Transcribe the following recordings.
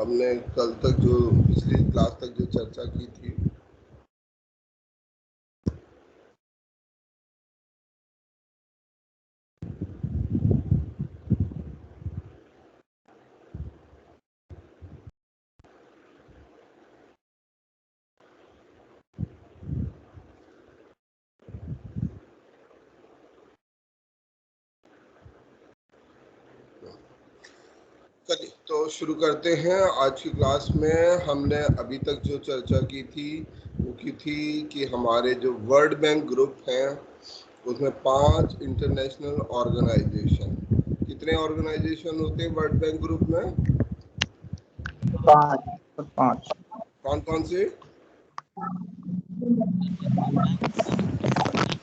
हमने कल तक जो पिछली क्लास तक जो चर्चा की थी, तो शुरू करते हैं। आज की क्लास में हमने अभी तक जो चर्चा की थी वो की थी कि हमारे जो वर्ल्ड बैंक ग्रुप हैं उसमें 5 इंटरनेशनल ऑर्गेनाइजेशन, कितने ऑर्गेनाइजेशन होते हैं वर्ल्ड बैंक ग्रुप में? 5। कौन कौन से?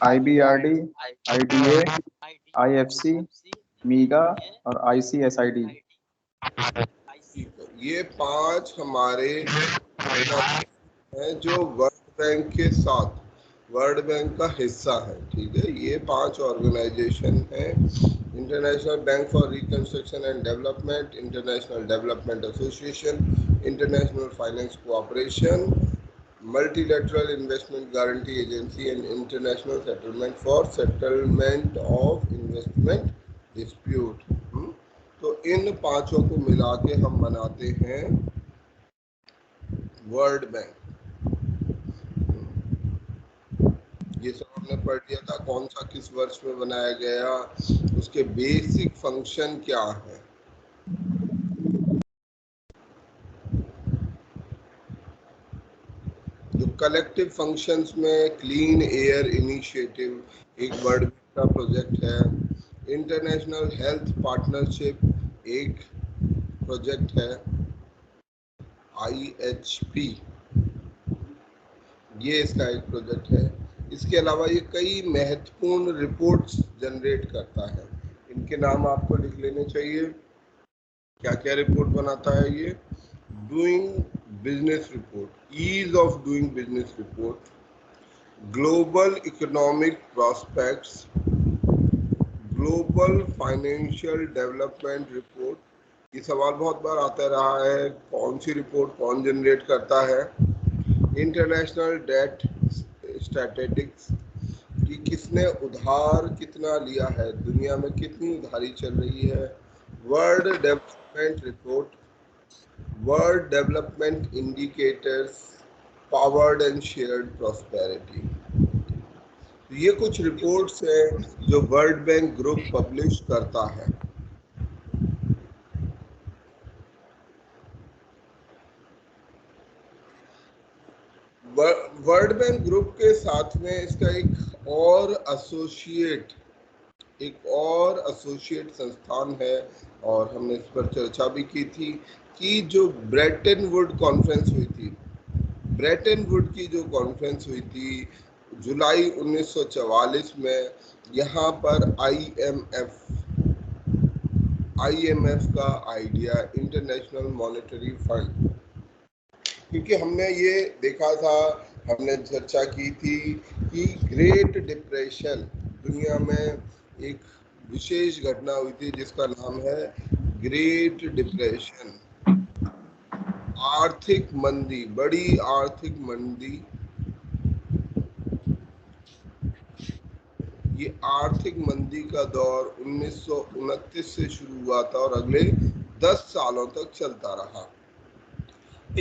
IBRD, IDA, IFC, मीगा और ICSID। ये 5 हमारे हैं जो वर्ल्ड बैंक के साथ वर्ल्ड बैंक का हिस्सा है। ठीक है, ये 5 ऑर्गेनाइजेशन हैं। International bank for reconstruction and development, international development association, international finance cooperation, multilateral investment guarantee agency and international settlement for settlement of investment dispute. तो इन 5 को मिला के हम बनाते हैं वर्ल्ड बैंक। ये सब हमने पढ़ लिया था, कौन सा किस वर्ष में बनाया गया, उसके बेसिक फंक्शन क्या है। जो कलेक्टिव फंक्शंस में क्लीन एयर इनिशिएटिव एक वर्ल्ड बैंक का प्रोजेक्ट है, इंटरनेशनल हेल्थ पार्टनरशिप एक प्रोजेक्ट है, IHP ये इसका एक प्रोजेक्ट है। इसके अलावा ये कई महत्वपूर्ण रिपोर्ट्स जनरेट करता है, इनके नाम आपको लिख लेने चाहिए। क्या क्या रिपोर्ट बनाता है ये? Doing business report, ease of doing business report, global economic prospects, global financial development report. ये सवाल बहुत बार आता रहा है, कौन सी रिपोर्ट कौन जनरेट करता है। इंटरनेशनल डेट स्टैटिस्टिक्स कि किसने उधार कितना लिया है, दुनिया में कितनी उधारी चल रही है। World development report, world development indicators, powered and shared prosperity. ये कुछ रिपोर्ट्स हैं जो वर्ल्ड बैंक ग्रुप पब्लिश करता है। वर्ल्ड बैंक ग्रुप के साथ में इसका एक और एसोसिएट संस्थान है, और हमने इस पर चर्चा भी की थी कि जो ब्रेटन वुड कॉन्फ्रेंस हुई थी, ब्रेटन वुड की जो कॉन्फ्रेंस हुई थी जुलाई 1944 में, यहाँ पर IMF का आइडिया, इंटरनेशनल मॉनेटरी फंड, क्योंकि हमने ये देखा था, हमने चर्चा की थी कि ग्रेट डिप्रेशन दुनिया में एक विशेष घटना हुई थी जिसका नाम है ग्रेट डिप्रेशन। आर्थिक मंदी, बड़ी आर्थिक मंदी। ये आर्थिक मंदी का दौर 1929 से शुरू हुआ था और अगले 10 सालों तक चलता रहा।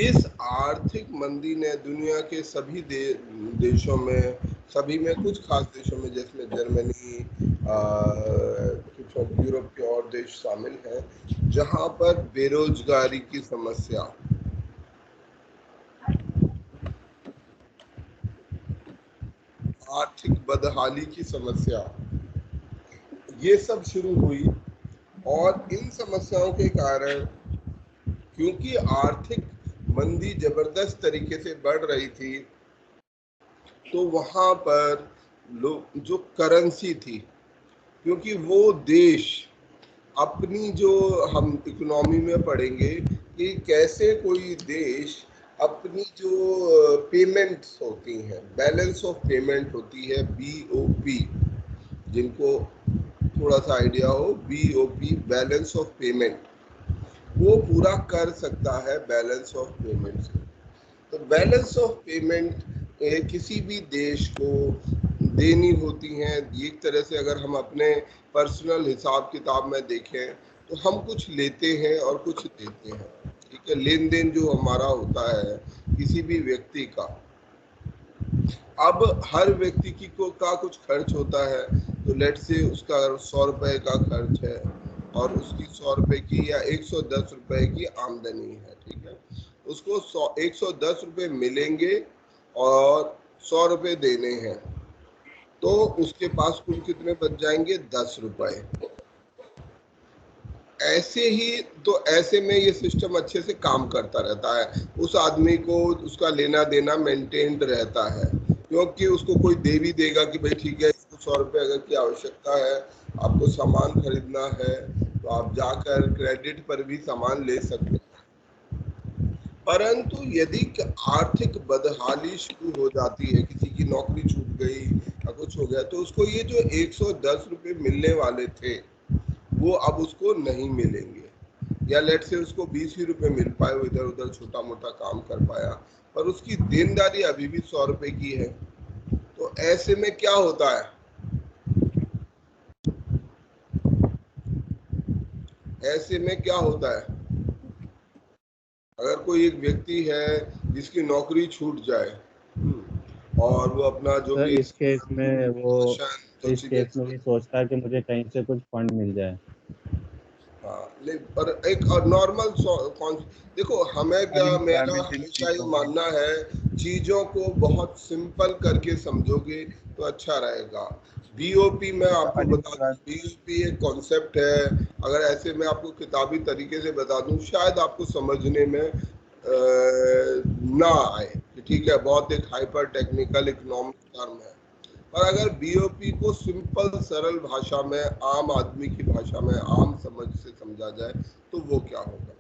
इस आर्थिक मंदी ने दुनिया के सभी देशों में, सभी में, कुछ खास देशों में जिसमें जर्मनी, कुछ यूरोप के और देश शामिल हैं, जहां पर बेरोजगारी की समस्या, आर्थिक बदहाली की समस्या, ये सब शुरू हुई। और इन समस्याओं के कारण, क्योंकि आर्थिक मंदी जबरदस्त तरीके से बढ़ रही थी, तो वहां पर लोग जो करेंसी थी, क्योंकि वो देश अपनी, जो हम इकोनॉमी में पढ़ेंगे कि कैसे कोई देश अपनी जो पेमेंट्स होती हैं, बैलेंस ऑफ पेमेंट होती है, BOP, जिनको थोड़ा सा आइडिया हो, BOP बैलेंस ऑफ पेमेंट, वो पूरा कर सकता है बैलेंस ऑफ पेमेंट से। तो बैलेंस ऑफ पेमेंट किसी भी देश को देनी होती हैं। एक तरह से अगर हम अपने पर्सनल हिसाब किताब में देखें तो हम कुछ लेते हैं और कुछ देते हैं, ठीक है। लेन देन जो हमारा होता है किसी भी व्यक्ति का, अब हर व्यक्ति का कुछ खर्च होता है। तो लेट से उसका 100 रुपए का खर्च है और उसकी 100 रुपए की या 110 रुपए की आमदनी है, ठीक है। उसको 110 रुपए मिलेंगे और 100 रुपए देने हैं, तो उसके पास कुल कितने बच जाएंगे? 10 रुपए। ऐसे ही तो ऐसे में ये सिस्टम अच्छे से काम करता रहता है। उस आदमी को उसका लेना देना मेंटेन्ड रहता है, क्योंकि उसको कोई दे भी देगा कि भाई ठीक है, इसको 100 रुपये अगर की आवश्यकता है, आपको सामान खरीदना है, तो आप जाकर क्रेडिट पर भी सामान ले सकते हैं। परंतु यदि आर्थिक बदहाली शुरू हो जाती है, किसी की नौकरी छूट गई या कुछ हो गया, तो उसको ये जो 110 रुपये मिलने वाले थे वो अब उसको नहीं मिलेंगे, या लेट से उसको 20 ही रुपए मिल पाए, वो इधर उधर छोटा मोटा काम कर पाया, पर उसकी देनदारी अभी भी 100 रुपए की है। तो ऐसे में क्या होता है? ऐसे में क्या होता है? अगर कोई एक व्यक्ति है जिसकी नौकरी छूट जाए और वो अपना जो भी इस केस में वो चीजें ये सोचता है कि मुझे कहीं से कुछ फंड मिल जाए। हाँ, पर एक नॉर्मल देखो, हमें क्या, मेरा हमेशा ये मानना है, चीजों को बहुत सिंपल करके समझोगे तो अच्छा रहेगा। बीओपी में आपको बता दूं, बीओपी एक कॉन्सेप्ट है। अगर ऐसे मैं आपको किताबी तरीके से बता दूं शायद आपको समझने में ना आए, ठीक है, बहुत एक हाइपर टेक्निकल इकोनॉमिक टर्म है। और अगर बीओपी को सिंपल सरल भाषा में, आम आदमी की भाषा में, आम समझ से समझा जाए तो वो क्या होगा?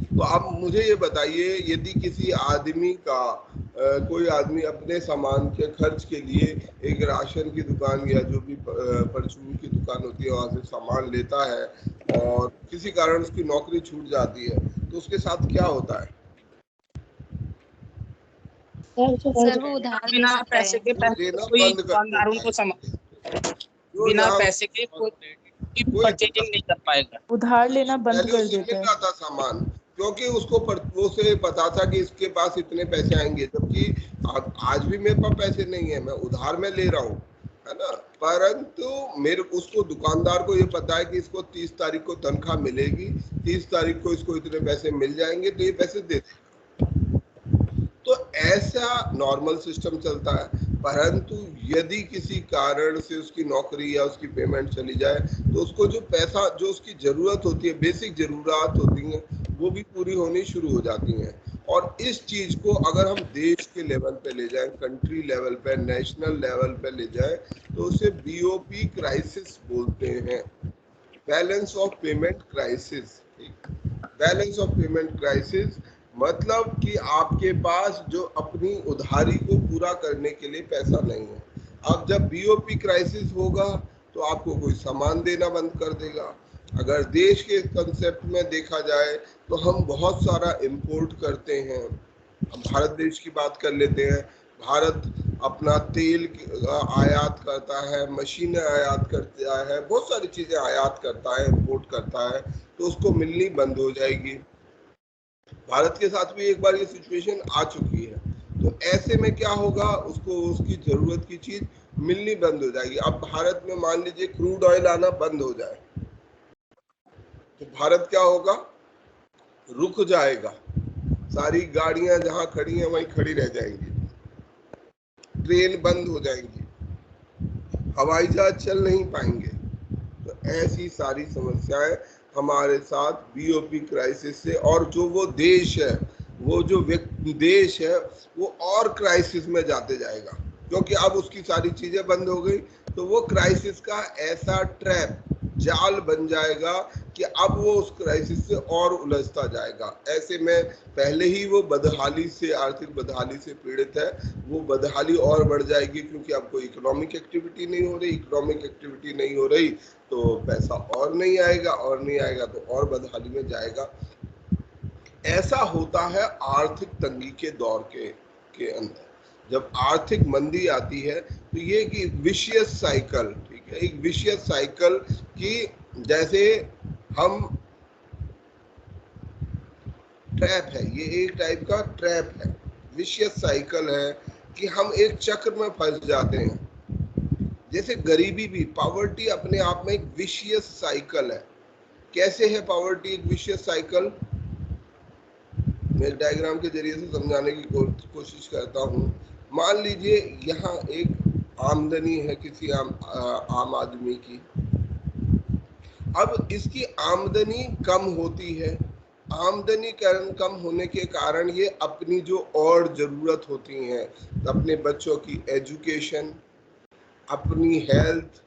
तो आप मुझे ये बताइए, यदि किसी आदमी का कोई आदमी अपने सामान के खर्च के लिए एक राशन की दुकान या जो भी परचून की दुकान होती है वहां से सामान लेता है और किसी कारण उसकी नौकरी छूट जाती है, तो उसके साथ क्या होता है? सर वो उधार बिना पैसे के कोई दुकानदार उनको बिना पैसे के कोई परचेजिंग नहीं कर पाएगा, उधार लेना बंद कर देता है। था सामान, क्योंकि उसको वो से पता था कि इसके पास इतने पैसे आएंगे, जबकि आज भी मेरे पास पैसे नहीं है, मैं उधार में ले रहा हूँ, है ना। परंतु उसको दुकानदार को ये पता है कि इसको 30 तारीख को तनख्वाह मिलेगी, 30 तारीख को इसको इतने पैसे मिल जाएंगे, तो ये पैसे दे देगा। तो ऐसा नॉर्मल सिस्टम चलता है। परंतु यदि किसी कारण से उसकी नौकरी या उसकी पेमेंट चली जाए, तो उसको जो पैसा, जो उसकी जरूरत होती है, बेसिक जरूरत होती हैं, वो भी पूरी होनी शुरू हो जाती हैं। और इस चीज को अगर हम देश के लेवल पे ले जाएं, कंट्री लेवल पे, नेशनल लेवल पे ले जाएं, तो उसे बीओपी क्राइसिस बोलते हैं, balance of payment crisis. Balance of payment crisis मतलब कि आपके पास जो अपनी उधारी को पूरा करने के लिए पैसा नहीं है। अब जब बीओपी क्राइसिस होगा तो आपको कोई सामान देना बंद कर देगा। अगर देश के कंसेप्ट में देखा जाए तो हम बहुत सारा इंपोर्ट करते हैं। हम भारत देश की बात कर लेते हैं। भारत अपना तेल आयात करता है, मशीनें आयात करता है, बहुत सारी चीजें आयात करता है, इंपोर्ट करता है, तो उसको मिलनी बंद हो जाएगी। भारत के साथ भी एक बार ये सिचुएशन आ चुकी है। तो ऐसे में क्या होगा, उसको उसकी जरूरत की चीज मिलनी बंद हो जाएगी। अब भारत में मान लीजिए क्रूड ऑयल आना बंद हो जाए, तो भारत क्या होगा? रुक जाएगा, सारी गाड़ियां जहां खड़ी हैं वहीं खड़ी रह जाएंगी, ट्रेन बंद हो जाएंगी, हवाई जहाज चल नहीं पाएंगे। तो ऐसी सारी समस्याएं हमारे साथ बीओपी क्राइसिस से, और जो वो देश है, वो जो देश है, वो और क्राइसिस में जाते जाएगा, क्योंकि अब उसकी सारी चीजें बंद हो गई। तो वो क्राइसिस का ऐसा ट्रैप जाल बन जाएगा कि अब वो उस क्राइसिस से और उलझता जाएगा। ऐसे में पहले ही वो बदहाली से, आर्थिक बदहाली से पीड़ित है, वो बदहाली और बढ़ जाएगी क्योंकि अब कोई इकोनॉमिक एक्टिविटी नहीं हो रही। इकोनॉमिक एक्टिविटी नहीं हो रही तो पैसा और नहीं आएगा, और नहीं आएगा तो और बदहाली में जाएगा। ऐसा होता है आर्थिक तंगी के दौर के अंदर। जब आर्थिक मंदी आती है तो ये कि विशियस साइकिल, ठीक है, एक विशियस साइकिल की जैसे हम ट्रैप है, ये एक टाइप का ट्रैप है, विशियस साइकिल है कि हम एक चक्र में फंस जाते हैं। जैसे गरीबी भी, पावर्टी अपने आप में एक विशियस साइकिल है। कैसे है पावर्टी एक विशियस साइकिल? मैं एक डायग्राम के जरिए से समझाने की कोशिश करता हूँ। मान लीजिए यहाँ एक आमदनी है किसी आम आदमी की। अब इसकी आमदनी कम होती है। आमदनी कम होने के कारण ये अपनी जो और जरूरत होती हैं, अपने बच्चों की एजुकेशन, अपनी हेल्थ,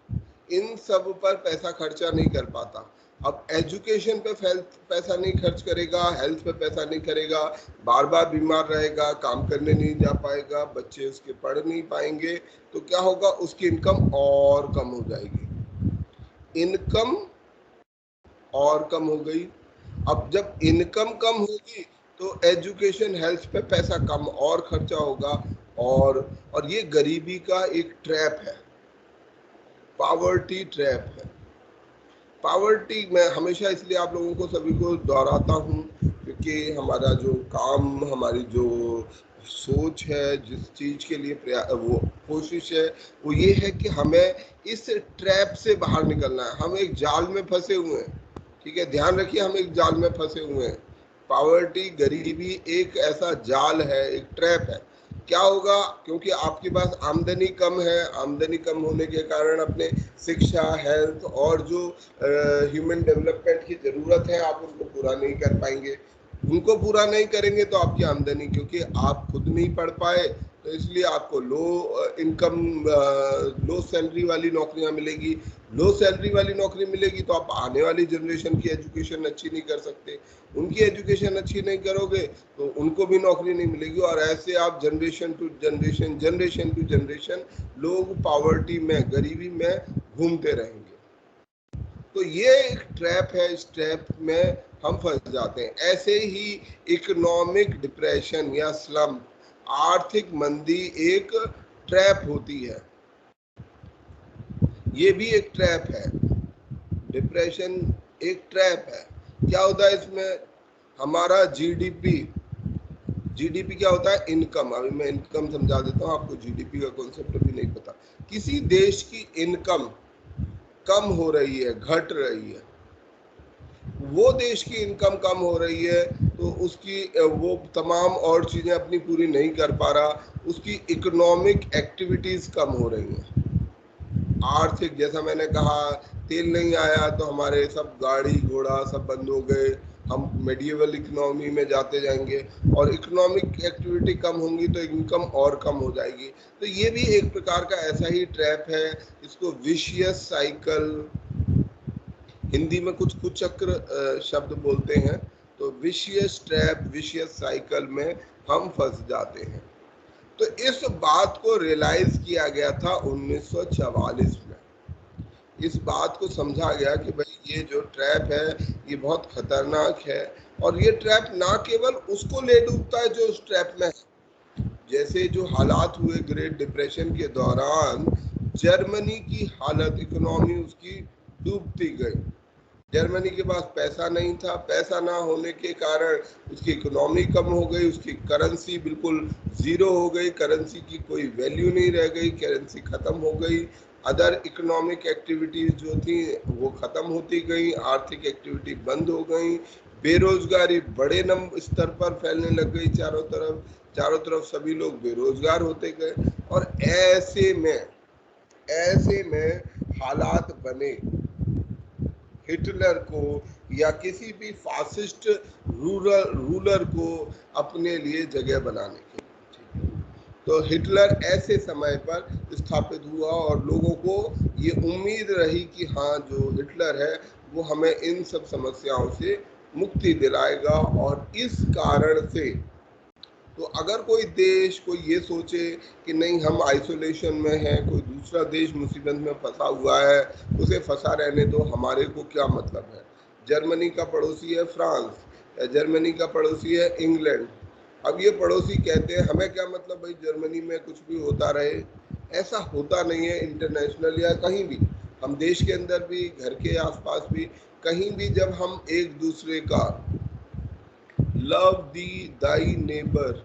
इन सब पर पैसा खर्चा नहीं कर पाता। अब एजुकेशन पे पैसा नहीं खर्च करेगा, हेल्थ पे पैसा नहीं करेगा, बार बार बीमार रहेगा, काम करने नहीं जा पाएगा, बच्चे उसके पढ़ नहीं पाएंगे, तो क्या होगा? उसकी इनकम और कम हो जाएगी। इनकम और कम हो गई। अब जब इनकम कम होगी तो एजुकेशन, हेल्थ पे पैसा कम और खर्चा होगा। और ये गरीबी का एक ट्रैप है, पावर्टी ट्रैप है। पावर्टी मैं हमेशा इसलिए आप लोगों को सभी को दोहराता हूँ क्योंकि हमारा जो काम, हमारी जो सोच है, जिस चीज के लिए वो कोशिश है, वो ये है कि हमें इस ट्रैप से बाहर निकलना है। हम एक जाल में फंसे हुए हैं, ठीक है, ध्यान रखिए, हम एक जाल में फंसे हुए हैं। पावर्टी, गरीबी एक ऐसा जाल है, एक ट्रैप है। क्या होगा? क्योंकि आपके पास आमदनी कम है, आमदनी कम होने के कारण अपने शिक्षा, हेल्थ और जो ह्यूमन डेवलपमेंट की जरूरत है आप उनको पूरा नहीं कर पाएंगे। उनको पूरा नहीं करेंगे तो आपकी आमदनी, क्योंकि आप खुद नहीं पढ़ पाए तो इसलिए आपको लो इनकम, लो सैलरी वाली नौकरियां मिलेगी। लो सैलरी वाली नौकरी मिलेगी तो आप आने वाली जनरेशन की एजुकेशन अच्छी नहीं कर सकते। उनकी एजुकेशन अच्छी नहीं करोगे तो उनको भी नौकरी नहीं मिलेगी, और ऐसे आप generation to generation, generation to generation लोग पावर्टी में, गरीबी में घूमते रहेंगे। तो ये एक ट्रैप है, इस ट्रैप में हम फंस जाते हैं। ऐसे ही इकोनॉमिक डिप्रेशन या स्लम्प, आर्थिक मंदी एक ट्रैप होती है, ये भी एक ट्रैप है। डिप्रेशन एक ट्रैप है। क्या होता है इसमें? हमारा जीडीपी क्या होता है? इनकम। अभी मैं इनकम समझा देता हूँ आपको, जीडीपी का कॉन्सेप्ट भी नहीं पता। किसी देश की इनकम कम हो रही है, घट रही है, वो देश की इनकम कम हो रही है तो उसकी वो तमाम और चीजें अपनी पूरी नहीं कर पा रहा, उसकी इकोनॉमिक एक्टिविटीज कम हो रही हैं। आर्थिक, जैसा मैंने कहा, तेल नहीं आया तो हमारे सब गाड़ी घोड़ा सब बंद हो गए, हम मेडिएवल इकोनॉमी में जाते जाएंगे, और इकोनॉमिक एक्टिविटी कम होंगी तो इनकम और कम हो जाएगी। तो ये भी एक प्रकार का ऐसा ही ट्रैप है, इसको विशियस साइकिल, हिंदी में कुछ कुचक्र शब्द बोलते हैं। तो विशियस ट्रैप, विशियस साइकिल में हम फंस जाते हैं। तो इस बात को रियलाइज किया गया था 1944 में। इस बात को समझा गया कि भाई ये जो ट्रैप है ये बहुत खतरनाक है, और ये ट्रैप ना केवल उसको ले डूबता है जो उस ट्रैप में है। जैसे जो हालात हुए ग्रेट डिप्रेशन के दौरान, जर्मनी की हालत, इकोनॉमी उसकी डूबती गई। जर्मनी के पास पैसा नहीं था, पैसा ना होने के कारण उसकी इकोनॉमी कम हो गई, उसकी करेंसी बिल्कुल जीरो हो गई, करेंसी की कोई वैल्यू नहीं रह गई, करेंसी खत्म हो गई। अदर इकोनॉमिक एक्टिविटीज जो थी वो खत्म होती गई, आर्थिक एक्टिविटी बंद हो गई, बेरोजगारी बड़े स्तर पर फैलने लग गई, चारों तरफ सभी लोग बेरोजगार होते गए। और ऐसे में हालात बने हिटलर को या किसी भी फासिस्ट रूलर को अपने लिए जगह बनाने के। तो हिटलर ऐसे समय पर स्थापित हुआ और लोगों को ये उम्मीद रही कि हाँ, जो हिटलर है वो हमें इन सब समस्याओं से मुक्ति दिलाएगा। और इस कारण से तो अगर कोई देश कोई ये सोचे कि नहीं, हम आइसोलेशन में हैं, कोई दूसरा देश मुसीबत में फंसा हुआ है, उसे फंसा रहने दो, हमारे को क्या मतलब है। जर्मनी का पड़ोसी है फ्रांस, या जर्मनी का पड़ोसी है इंग्लैंड। अब ये पड़ोसी कहते हैं हमें क्या मतलब भाई, जर्मनी में कुछ भी होता रहे। ऐसा होता नहीं है इंटरनेशनल या कहीं भी, हम देश के अंदर भी, घर के आसपास भी, कहीं भी जब हम एक दूसरे का लव दी दाई नेबर,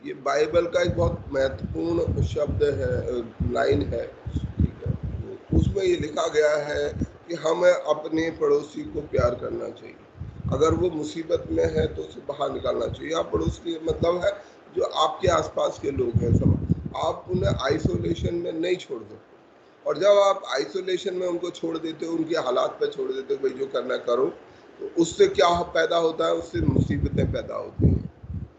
ये बाइबल का एक बहुत महत्वपूर्ण शब्द है, लाइन है, ठीक है। तो उसमें ये लिखा गया है कि हमें अपने पड़ोसी को प्यार करना चाहिए। अगर वो मुसीबत में है तो उसे बाहर निकालना चाहिए। आप पड़ोसी मतलब है जो आपके आसपास के लोग हैं, सब आप उन्हें आइसोलेशन में नहीं छोड़ सकते। और जब आप आइसोलेशन में उनको छोड़ देते हो, उनके हालात पे छोड़ देते हो, भाई जो करना करो, तो उससे क्या पैदा होता है, उससे मुसीबतें पैदा होती हैं।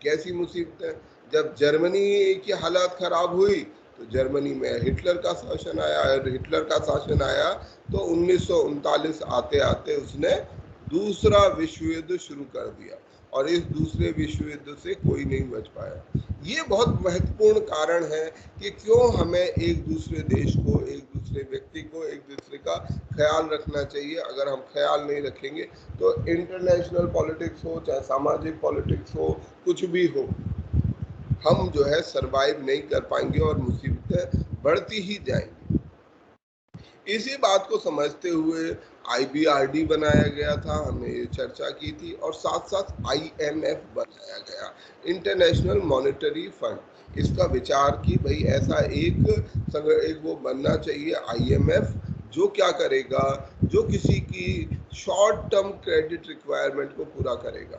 कैसी मुसीबतें? जब जर्मनी की हालात खराब हुई तो जर्मनी में हिटलर का शासन आया, और हिटलर का शासन आया तो 1939 आते आते उसने दूसरा विश्व युद्ध शुरू कर दिया, और इस दूसरे विश्व युद्ध से कोई नहीं बच पाया। ये बहुत महत्वपूर्ण कारण है कि क्यों हमें एक दूसरे देश को, एक दूसरे व्यक्ति को, एक दूसरे का ख्याल रखना चाहिए। अगर हम ख्याल नहीं रखेंगे तो इंटरनेशनल पॉलिटिक्स हो, चाहे सामाजिक पॉलिटिक्स हो, कुछ भी हो, हम जो है सरवाइव नहीं कर पाएंगे और मुसीबतें बढ़ती ही जाएंगी। इसी बात को समझते हुए IBRD बनाया गया था, हमने ये चर्चा की थी, और साथ साथ IMF बनाया गया, इंटरनेशनल मॉनेटरी फंड। इसका विचार कि भाई ऐसा एक वो बनना चाहिए IMF, जो क्या करेगा, जो किसी की शॉर्ट टर्म क्रेडिट रिक्वायरमेंट को पूरा करेगा।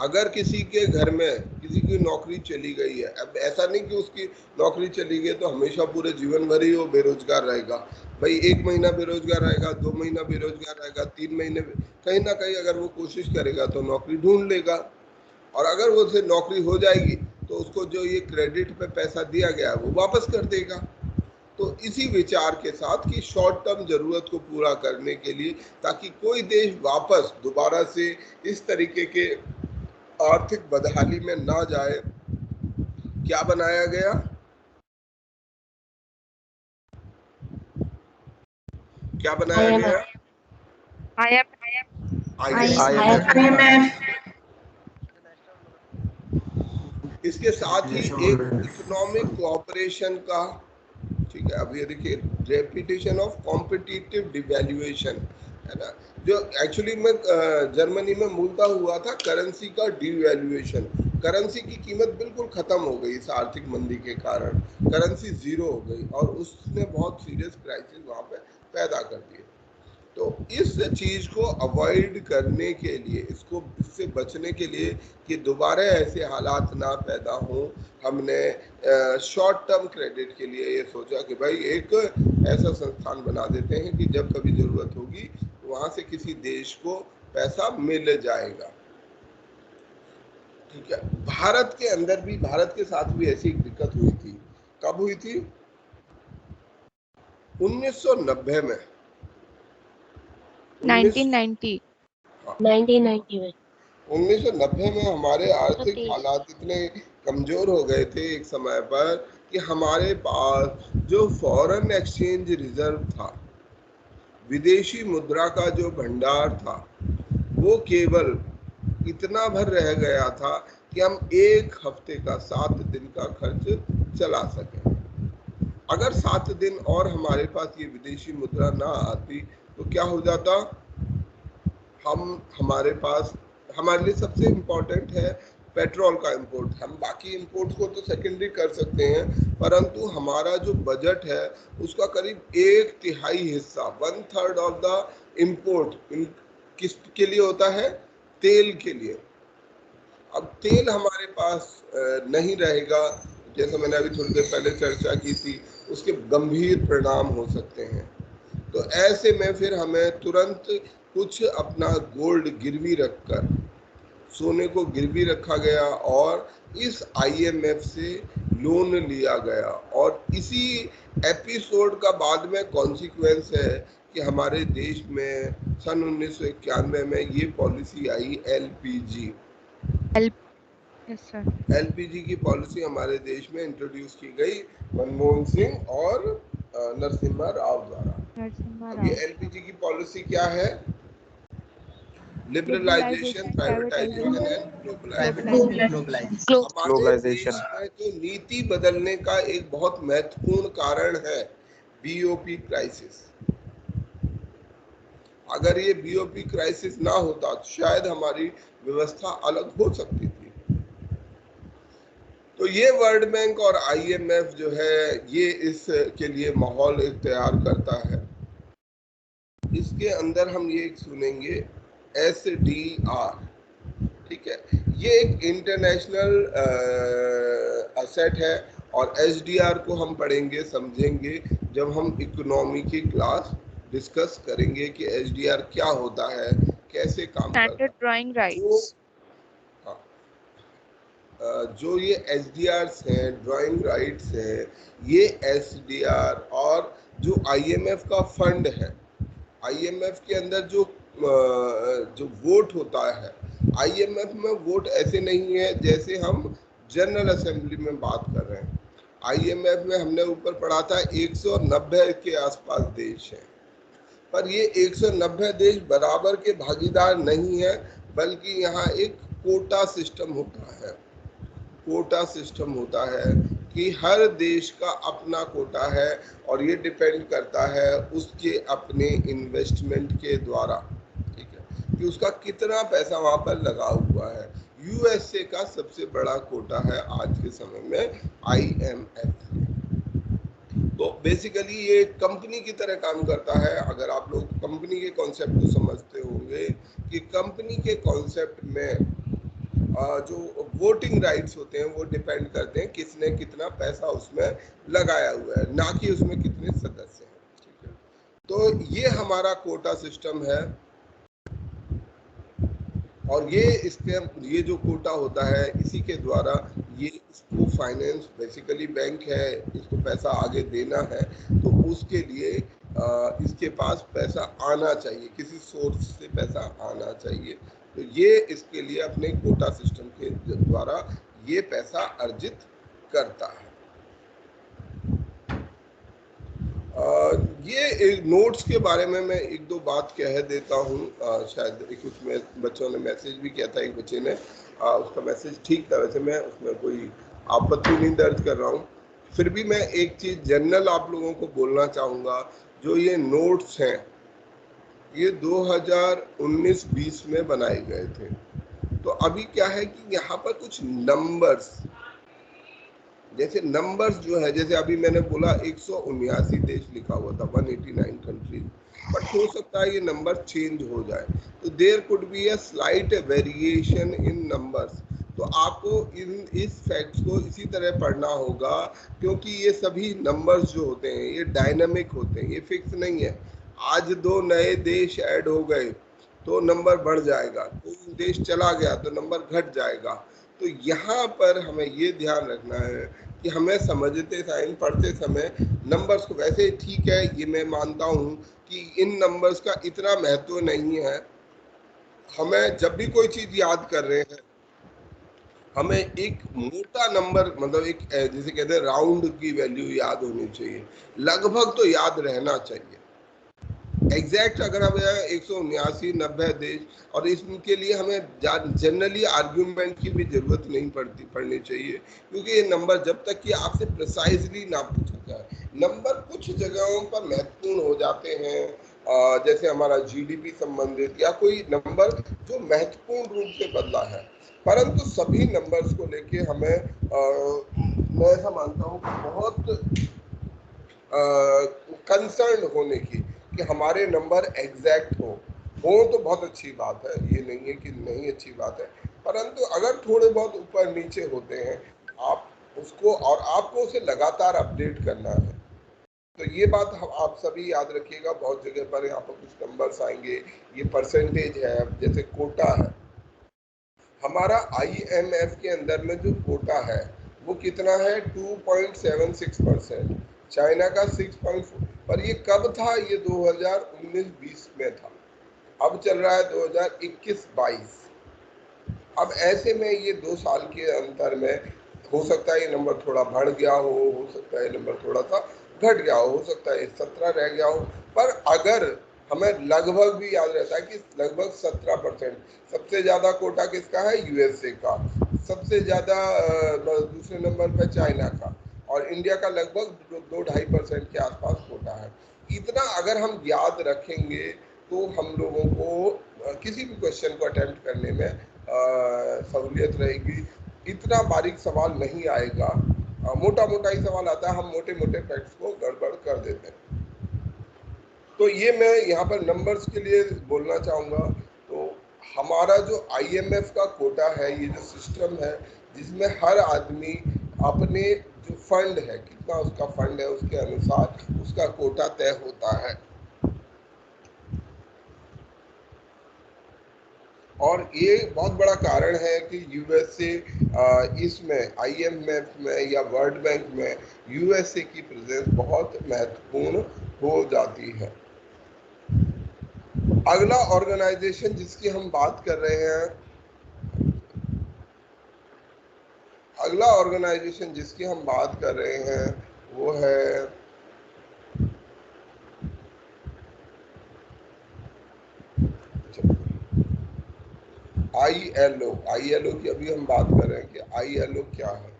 अगर किसी के घर में किसी की नौकरी चली गई है, अब ऐसा नहीं कि उसकी नौकरी चली गई तो हमेशा पूरे जीवन भर ही वो बेरोजगार रहेगा। भाई 1 महीना बेरोजगार रहेगा, 2 महीना बेरोजगार रहेगा, 3 महीने, कहीं ना कहीं अगर वो कोशिश करेगा तो नौकरी ढूंढ लेगा। और अगर वो उसे नौकरी हो जाएगी तो उसको जो ये क्रेडिट पे पैसा दिया गया है वो वापस कर देगा। तो इसी विचार के साथ कि शॉर्ट टर्म जरूरत को पूरा करने के लिए, ताकि कोई देश वापस दोबारा से इस तरीके के आर्थिक बदहाली में ना जाए, क्या बनाया गया? क्या बनाया गया? IMF। इसके साथ ही एक इकोनॉमिक कोऑपरेशन का, ठीक है। अब ये देखिए, रेपिटेशन ऑफ कॉम्पिटिटिव डिवैल्यूएशन है ना, जो एक्चुअली में जर्मनी में मूलतः हुआ था करेंसी का डिवैल्यूएशन। करेंसी की कीमत बिल्कुल खत्म हो गई इस आर्थिक मंदी के कारण, करेंसी जीरो हो गई, और उसने बहुत सीरियस क्राइसिस वहां पे पैदा कर दिए। तो इस चीज को अवॉइड करने के लिए, इससे बचने के लिए कि दोबारा ऐसे हालात ना पैदा हों, हमने शॉर्ट टर्म क्रेडिट के लिए ये सोचा कि भाई एक ऐसा संस्थान बना देते हैं कि जब कभी जरूरत होगी तो वहां से किसी देश को पैसा मिल जाएगा। ठीक है। भारत के अंदर भी, भारत के साथ भी ऐसी एक दिक्कत हुई थी। कब हुई थी? 1990 में। 1990 में हमारे आर्थिक हालात इतने कमजोर हो गए थे एक समय पर कि हमारे पास जो फॉरेन एक्सचेंज रिजर्व था, विदेशी मुद्रा का जो भंडार था, वो केवल इतना भर रह गया था कि हम एक हफ्ते का, 7 दिन का खर्च चला सके। अगर 7 दिन और हमारे पास ये विदेशी मुद्रा ना आती तो क्या हो जाता? हमारे लिए सबसे इम्पोर्टेंट है पेट्रोल का इंपोर्ट। हम बाकी इंपोर्ट्स को तो सेकेंडरी कर सकते हैं, परंतु हमारा जो बजट है उसका करीब 1/3 हिस्सा, 1/3 ऑफ द इम्पोर्ट किसके लिए होता है? तेल के लिए। अब तेल हमारे पास नहीं रहेगा, जैसे मैंने अभी थोड़ी देर पहले चर्चा की थी, उसके गंभीर परिणाम हो सकते हैं। तो ऐसे में फिर हमें तुरंत कुछ अपना गोल्ड गिरवी रखकर, सोने को गिरवी रखा गया और इस आईएमएफ से लोन लिया गया। और इसी एपिसोड का बाद में कॉन्सिक्वेंस है कि हमारे देश में सन 1991 में ये पॉलिसी आई, एलपीजी। एलपीजी की पॉलिसी हमारे देश में इंट्रोड्यूस की गई मनमोहन सिंह और नरसिम्हा राव द्वारा। अब ये एलपीजी की पॉलिसी क्या है? Liberalisation, privatisation and globalisation. में तो नीति बदलने का एक बहुत महत्वपूर्ण कारण है बीओपी क्राइसिस। अगर ये बीओपी क्राइसिस ना होता तो शायद हमारी व्यवस्था अलग हो सकती थी। तो ये वर्ल्ड बैंक और आईएमएफ जो है ये इसके लिए माहौल तैयार करता है। इसके अंदर हम ये सुनेंगे SDR, ठीक है, ये एक इंटरनेशनल असेट है और SDR को हम पढ़ेंगे, समझेंगे जब हम इकोनॉमी की क्लास डिस्कस करेंगे कि SDR क्या होता है, कैसे काम करता है। Standard drawing rights. जो ये SDRs हैं, ड्राइंग राइट्स हैं, ये SDR और जो IMF का फंड है, IMF के अंदर जो वोट होता है, IMF में वोट ऐसे नहीं है जैसे हम जनरल असेंबली में बात कर रहे हैं। IMF में हमने ऊपर पढ़ा था 190 के आसपास देश हैं, पर ये 190 देश बराबर के भागीदार नहीं है, बल्कि यहाँ एक कोटा सिस्टम होता है। कोटा सिस्टम होता है कि हर देश का अपना कोटा है और ये डिपेंड करता है उसके अपने इन्वेस्टमेंट के द्वारा, ठीक है, कि उसका कितना पैसा वहाँ पर लगा हुआ है। यूएसए का सबसे बड़ा कोटा है आज के समय में IMF। तो बेसिकली ये कंपनी की तरह काम करता है। अगर आप लोग कंपनी के कॉन्सेप्ट को समझते होंगे कि कंपनी के कॉन्सेप्ट में जो वोटिंग राइट्स होते हैं वो डिपेंड करते हैं किसने कितना पैसा उसमें लगाया हुआ है, ना कि उसमें कितने सदस्य हैं, ठीक है। तो ये हमारा कोटा सिस्टम है और ये जो कोटा होता है इसी के द्वारा ये इसको फाइनेंस, बेसिकली बैंक है, इसको पैसा आगे देना है तो उसके लिए इसके पास पैसा आना चाहिए, किसी सोर्स से पैसा आना चाहिए। तो ये इसके लिए अपने कोटा सिस्टम के द्वारा ये पैसा अर्जित करता है। ये नोट्स के बारे में मैं एक दो बात कह देता हूँ। शायद कुछ में बच्चों ने मैसेज भी किया था, एक बच्चे ने उसका मैसेज ठीक था, वैसे मैं उसमें कोई आपत्ति नहीं दर्ज कर रहा हूँ, फिर भी मैं एक चीज जनरल आप लोगों को बोलना चाहूँगा। जो ये नोट्स हैं ये 2019-20 में बनाए गए थे। तो अभी क्या है कि यहाँ पर कुछ नंबर्स, जैसे नंबर्स जो है, जैसे अभी मैंने बोला 179 देश लिखा हुआ था, 189 कंट्रीज, बट हो सकता है ये नंबर चेंज हो जाए, तो there could be a slight variation in numbers. तो आपको इस फैक्ट्स को इसी तरह पढ़ना होगा, क्योंकि ये सभी नंबर्स जो होते हैं ये डायनामिक होते हैं, ये फिक्स नहीं है। आज 2 नए देश ऐड हो गए तो नंबर बढ़ जाएगा, कोई देश चला गया तो नंबर घट जाएगा। तो यहाँ पर हमें ये ध्यान रखना है कि हमें समझते टाइम, पढ़ते समय नंबर्स को, वैसे ठीक है ये मैं मानता हूँ कि इन नंबर्स का इतना महत्व नहीं है। हमें जब भी कोई चीज़ याद कर रहे हैं हमें एक मोटा नंबर, मतलब एक जैसे कहते हैं राउंड की वैल्यू याद होनी चाहिए, लगभग तो याद रहना चाहिए। एग्जैक्ट अगर हमें 179 90 देश, और इसके लिए हमें जनरली आर्ग्यूमेंट की भी जरूरत नहीं पड़नी चाहिए, क्योंकि ये नंबर जब तक कि आपसे प्रिसाइजली ना पूछा जाए, नंबर कुछ जगहों पर महत्वपूर्ण हो जाते हैं, जैसे हमारा जीडीपी संबंधित या कोई नंबर जो महत्वपूर्ण रूप से बदला है, परंतु सभी नंबर्स को लेके हमें मैं ऐसा मानता हूँ कि बहुत कंसर्न होने की कि हमारे नंबर एग्जैक्ट हो तो बहुत अच्छी बात है, ये नहीं है कि नहीं अच्छी बात है, परंतु अगर थोड़े बहुत ऊपर नीचे होते हैं आप उसको, और आपको उसे लगातार अपडेट करना है। तो ये बात आप सभी याद रखिएगा। बहुत जगह पर यहाँ पर कुछ नंबर्स आएंगे, ये परसेंटेज है। जैसे कोटा है, हमारा IMF के अंदर में जो कोटा है वो कितना है, 2.76%। चाइना का 6.4। पर ये कब था, ये 2019-20 में था। अब चल रहा है 2021-22। अब ऐसे में ये 2 साल के अंतर में हो सकता है ये नंबर थोड़ा बढ़ गया हो सकता है ये नंबर थोड़ा सा घट गया हो सकता है 17 रह गया हो। पर अगर हमें लगभग भी याद रहता है कि लगभग 17%। सबसे ज़्यादा कोटा किसका है, USA का। सबसे ज़्यादा दूसरे नंबर पर चाइना का। और इंडिया का लगभग 2-2.5% के आसपास कोटा है। इतना अगर हम याद रखेंगे तो हम लोगों को किसी भी क्वेश्चन को अटेम्प्ट करने में सहूलियत रहेगी। इतना बारीक सवाल नहीं आएगा, मोटा मोटा ही सवाल आता है। हम मोटे मोटे फैक्ट्स को गड़बड़ कर देते हैं। तो ये मैं यहाँ पर नंबर्स के लिए बोलना चाहूँगा। तो हमारा जो IMF का कोटा है, ये जो सिस्टम है जिसमें हर आदमी अपने जो फंड है, कितना उसका फंड है, उसके अनुसार उसका कोटा तय होता है। और ये बहुत बड़ा कारण है कि USA इसमें IMF में या वर्ल्ड बैंक में USA की प्रेजेंस बहुत महत्वपूर्ण हो जाती है। अगला ऑर्गेनाइजेशन जिसकी हम बात कर रहे हैं, अगला ऑर्गेनाइजेशन जिसकी हम बात कर रहे हैं वो है ILO की अभी हम बात कर रहे हैं कि ILO क्या है।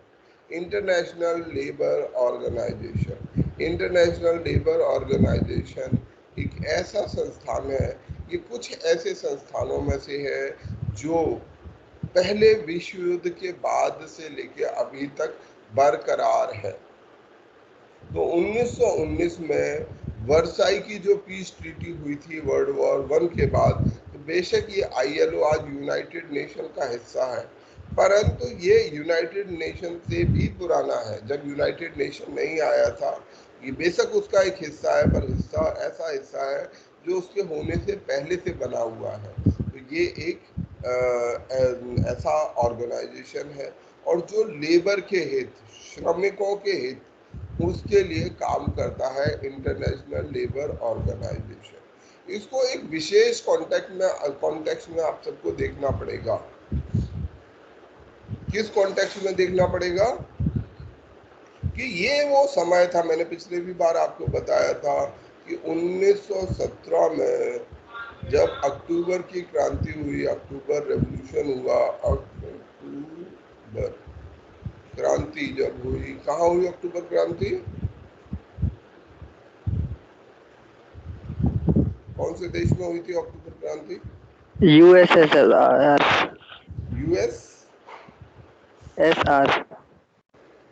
International labour organisation. International labour organisation एक ऐसा संस्थान है, ये कुछ ऐसे संस्थानों में से है जो पहले विश्व युद्ध के बाद से लेकर अभी तक बरकरार है। तो 1919 में वर्साई की जो पीस ट्रीटी हुई थी वर्ल्ड वॉर 1 के बाद, तो बेशक ये ILO आज यूनाइटेड नेशन का हिस्सा है, परंतु ये यूनाइटेड नेशन से भी पुराना है। जब यूनाइटेड नेशन नहीं आया था, ये बेशक उसका एक हिस्सा है, पर ऐसा हिस्सा है जो उसके होने से पहले से बना हुआ है। तो ये एक ऐसा ऑर्गेनाइजेशन है और जो लेबर के हित, श्रमिकों के हित, उसके लिए काम करता है। International labour organisation. इसको एक विशेष कॉन्टेक्स्ट में आप सबको देखना पड़ेगा। किस कॉन्टेक्स्ट में देखना पड़ेगा कि ये वो समय था, मैंने पिछले भी बार आपको बताया था कि 1917 में जब अक्टूबर की क्रांति हुई, अक्टूबर रेवोल्यूशन हुआ, अक्टूबर क्रांति जब हुई, कहाँ हुई अक्टूबर क्रांति, कौन से देश में हुई थी अक्टूबर क्रांति? USSR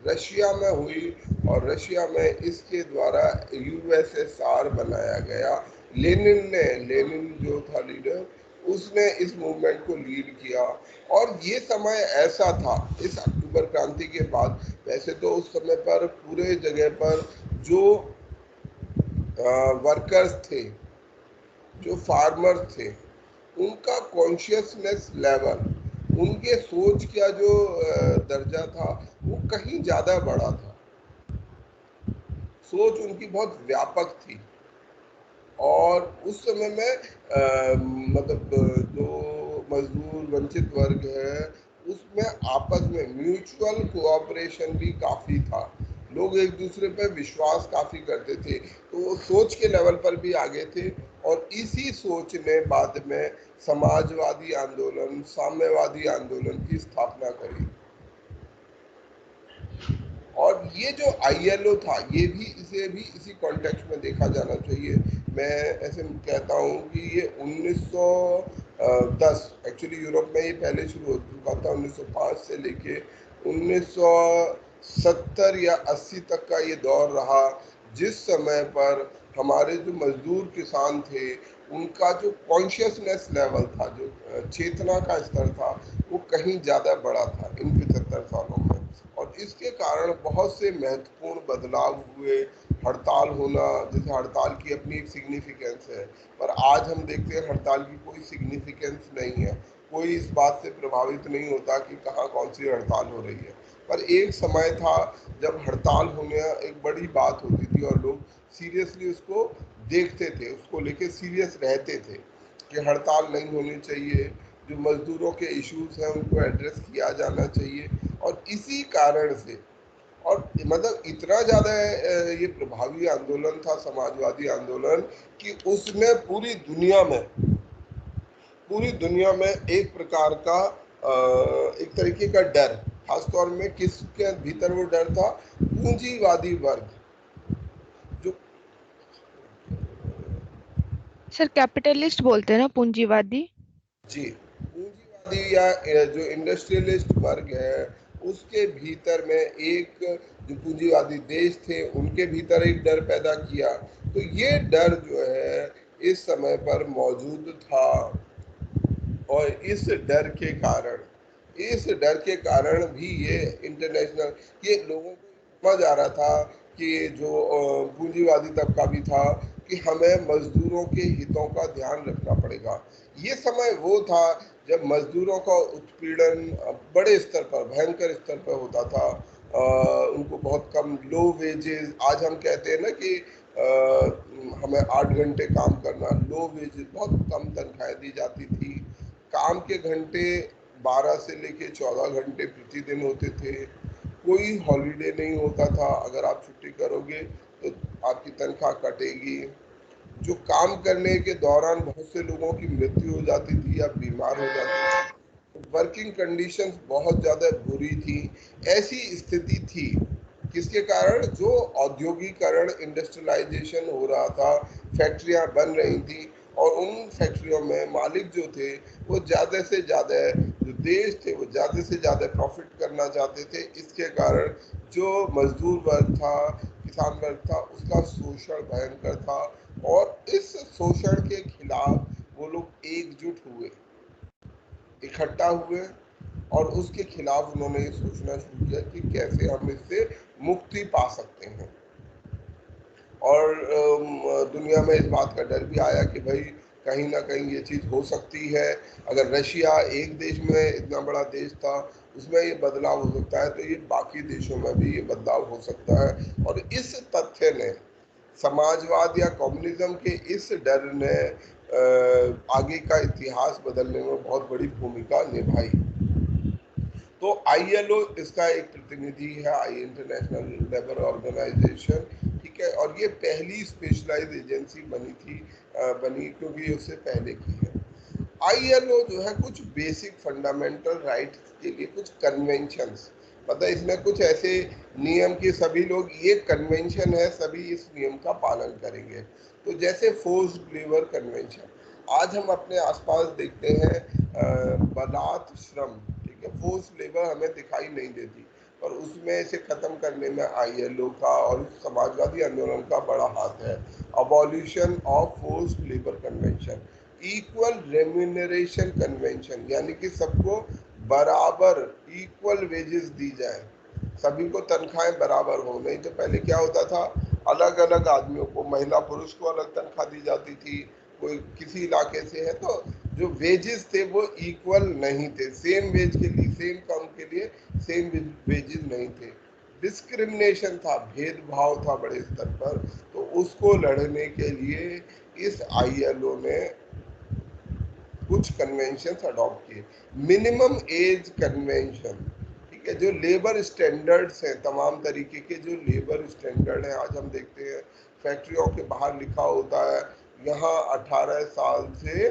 रशिया में हुई। और रशिया में इसके द्वारा USSR बनाया गया। लेनिन जो था लीडर, उसने इस मूवमेंट को लीड किया। और ये समय ऐसा था इस अक्टूबर क्रांति के बाद, वैसे तो उस समय पर पूरे जगह पर जो वर्कर्स थे, जो फार्मर्स थे, उनका कॉन्शियसनेस लेवल, उनके सोच का जो दर्जा था वो कहीं ज़्यादा बड़ा था। सोच उनकी बहुत व्यापक थी। और उस समय में मतलब जो मजदूर वंचित वर्ग है, उसमें आपस में म्यूचुअल कोऑपरेशन भी काफ़ी था। लोग एक दूसरे पर विश्वास काफ़ी करते थे, तो सोच के लेवल पर भी आगे थे। और इसी सोच ने बाद में समाजवादी आंदोलन, साम्यवादी आंदोलन की स्थापना करी। और ये जो ILO था, ये भी इसी कॉन्टेक्स्ट में देखा जाना चाहिए। मैं ऐसे कहता हूँ कि ये 1910 एक्चुअली यूरोप में ये पहले शुरू हो चुका था। 1905 से लेके 1970 या 80 तक का ये दौर रहा, जिस समय पर हमारे जो मजदूर किसान थे, उनका जो कॉन्शियसनेस लेवल था, जो चेतना का स्तर था, वो कहीं ज़्यादा बड़ा था इन 75 सालों में। और और इसके कारण बहुत से महत्वपूर्ण बदलाव हुए। हड़ताल होना, जैसे हड़ताल की अपनी एक सिग्निफिकेंस है, पर आज हम देखते हैं हड़ताल की कोई सिग्निफिकेंस नहीं है। कोई इस बात से प्रभावित नहीं होता कि कहाँ कौन सी हड़ताल हो रही है। पर एक समय था जब हड़ताल होने एक बड़ी बात होती थी और लोग सीरियसली उसको देखते थे, उसको लेके सीरियस रहते थे कि हड़ताल नहीं होनी चाहिए, जो मजदूरों के इश्यूज हैं उनको एड्रेस किया जाना चाहिए। और इसी कारण से, और मतलब इतना ज़्यादा ये प्रभावी आंदोलन था समाजवादी आंदोलन कि उसने पूरी दुनिया में एक प्रकार का एक तरीके का डर, खासतौर में किसके भीतर वो डर था, पूंजीवादी वर्ग जो। सर कैपिटलिस्ट बोलते हैं ना पूंजीवादी। जी, पूंजीवादी या जो इंडस्ट्रियलिस्ट वर्ग है उसके भीतर में एक, जो पूंजीवादी देश थे उनके भीतर एक डर पैदा किया। तो ये डर जो है इस समय पर मौजूद था, और इस डर के कारण भी ये इंटरनेशनल, ये लोगों को समझ आ रहा था कि जो पूंजीवादी तबका भी था कि हमें मजदूरों के हितों का ध्यान रखना पड़ेगा। ये समय वो था जब मजदूरों का उत्पीड़न बड़े स्तर पर, भयंकर स्तर पर होता था। उनको बहुत कम लो वेजेस, आज हम कहते हैं ना कि हमें 8 घंटे काम करना, लो वेजेस, बहुत कम तनख्वाहें दी जाती थी। काम के घंटे 12 से लेके 14 घंटे प्रतिदिन होते थे। कोई हॉलीडे नहीं होता था, अगर आप छुट्टी करोगे तो आपकी तनख्वाह कटेगी। जो काम करने के दौरान बहुत से लोगों की मृत्यु हो जाती थी या बीमार हो जाते थे। वर्किंग कंडीशंस बहुत ज़्यादा बुरी थी। ऐसी स्थिति थी किसके कारण, जो औद्योगिकरण, इंडस्ट्रियलाइजेशन हो रहा था, फैक्ट्रियां बन रही थी, और उन फैक्ट्रियों में मालिक जो थे वो ज़्यादा से ज़्यादा, जो देश थे वो ज़्यादा से ज़्यादा प्रॉफिट करना चाहते थे। इसके कारण जो मजदूर वर्ग था, किसान वर्ग था, उसका शोषण भयंकर था। और इस शोषण के खिलाफ वो लोग एकजुट हुए, इकट्ठा हुए, और उसके खिलाफ उन्होंने ये सोचना शुरू किया कि कैसे हम इससे मुक्ति पा सकते हैं। और दुनिया में इस बात का डर भी आया कि भाई कहीं ना कहीं ये चीज़ हो सकती है। अगर रशिया एक देश में, इतना बड़ा देश था, उसमें ये बदलाव हो सकता है, तो ये बाकी देशों में भी ये बदलाव हो सकता है। और इस तथ्य ने, समाजवाद या कम्युनिज्म के इस डर ने आगे का इतिहास बदलने में बहुत बड़ी भूमिका निभाई। तो ILO इसका एक प्रतिनिधि है, इंटरनेशनल लेबर ऑर्गेनाइजेशन, ठीक है। और ये पहली स्पेशलाइज्ड एजेंसी बनी क्योंकि उससे पहले की है। ILO जो है कुछ बेसिक फंडामेंटल राइट्स के लिए कुछ कन्वेंशंस, मतलब इसमें कुछ ऐसे नियम कि सभी लोग, ये कन्वेंशन है, सभी इस नियम का पालन करेंगे। तो जैसे फोर्स्ड लेबर कन्वेंशन, आज हम अपने आसपास देखते हैं बलात् श्रम, ठीक है, फोर्स्ड लेबर हमें दिखाई नहीं देती, और उसमें इसे खत्म करने में ILO का और समाजवादी आंदोलन का बड़ा हाथ है। Abolition of forced labour convention, equal remuneration convention, यानी कि सबको बराबर इक्वल वेजेस दी जाए, सभी को तनख्वाहें बराबर हो। नहीं तो पहले क्या होता था, अलग अलग आदमियों को, महिला पुरुष को अलग तनख्वाह दी जाती थी। कोई किसी इलाके से है तो जो वेजेस थे वो इक्वल नहीं थे, सेम वेज के लिए, सेम काम के लिए सेम वेजेस नहीं थे। डिस्क्रिमिनेशन था, भेदभाव था बड़े स्तर पर। तो उसको लड़ने के लिए इस ILO ने कुछ कन्वेंशन अडॉप्ट किए। मिनिमम एज कन्वेंशन, ठीक है, जो लेबर स्टैंडर्ड्स हैं, तमाम तरीके के जो लेबर स्टैंडर्ड हैं, आज हम देखते हैं फैक्ट्रियों के बाहर लिखा होता है यहाँ 18 साल से,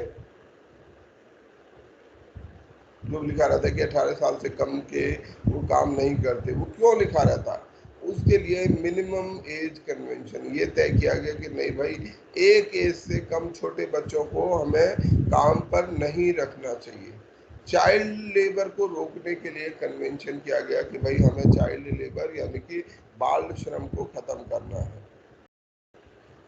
जो लिखा रहता है कि 18 साल से कम के वो काम नहीं करते। वो क्यों लिखा रहता है, उसके लिए मिनिमम एज कन्वेंशन ये तय किया गया कि नहीं भाई, एक एज से कम छोटे बच्चों को हमें काम पर नहीं रखना चाहिए। चाइल्ड लेबर को रोकने के लिए कन्वेंशन किया गया कि भाई हमें चाइल्ड लेबर यानी कि बाल श्रम को खत्म करना है।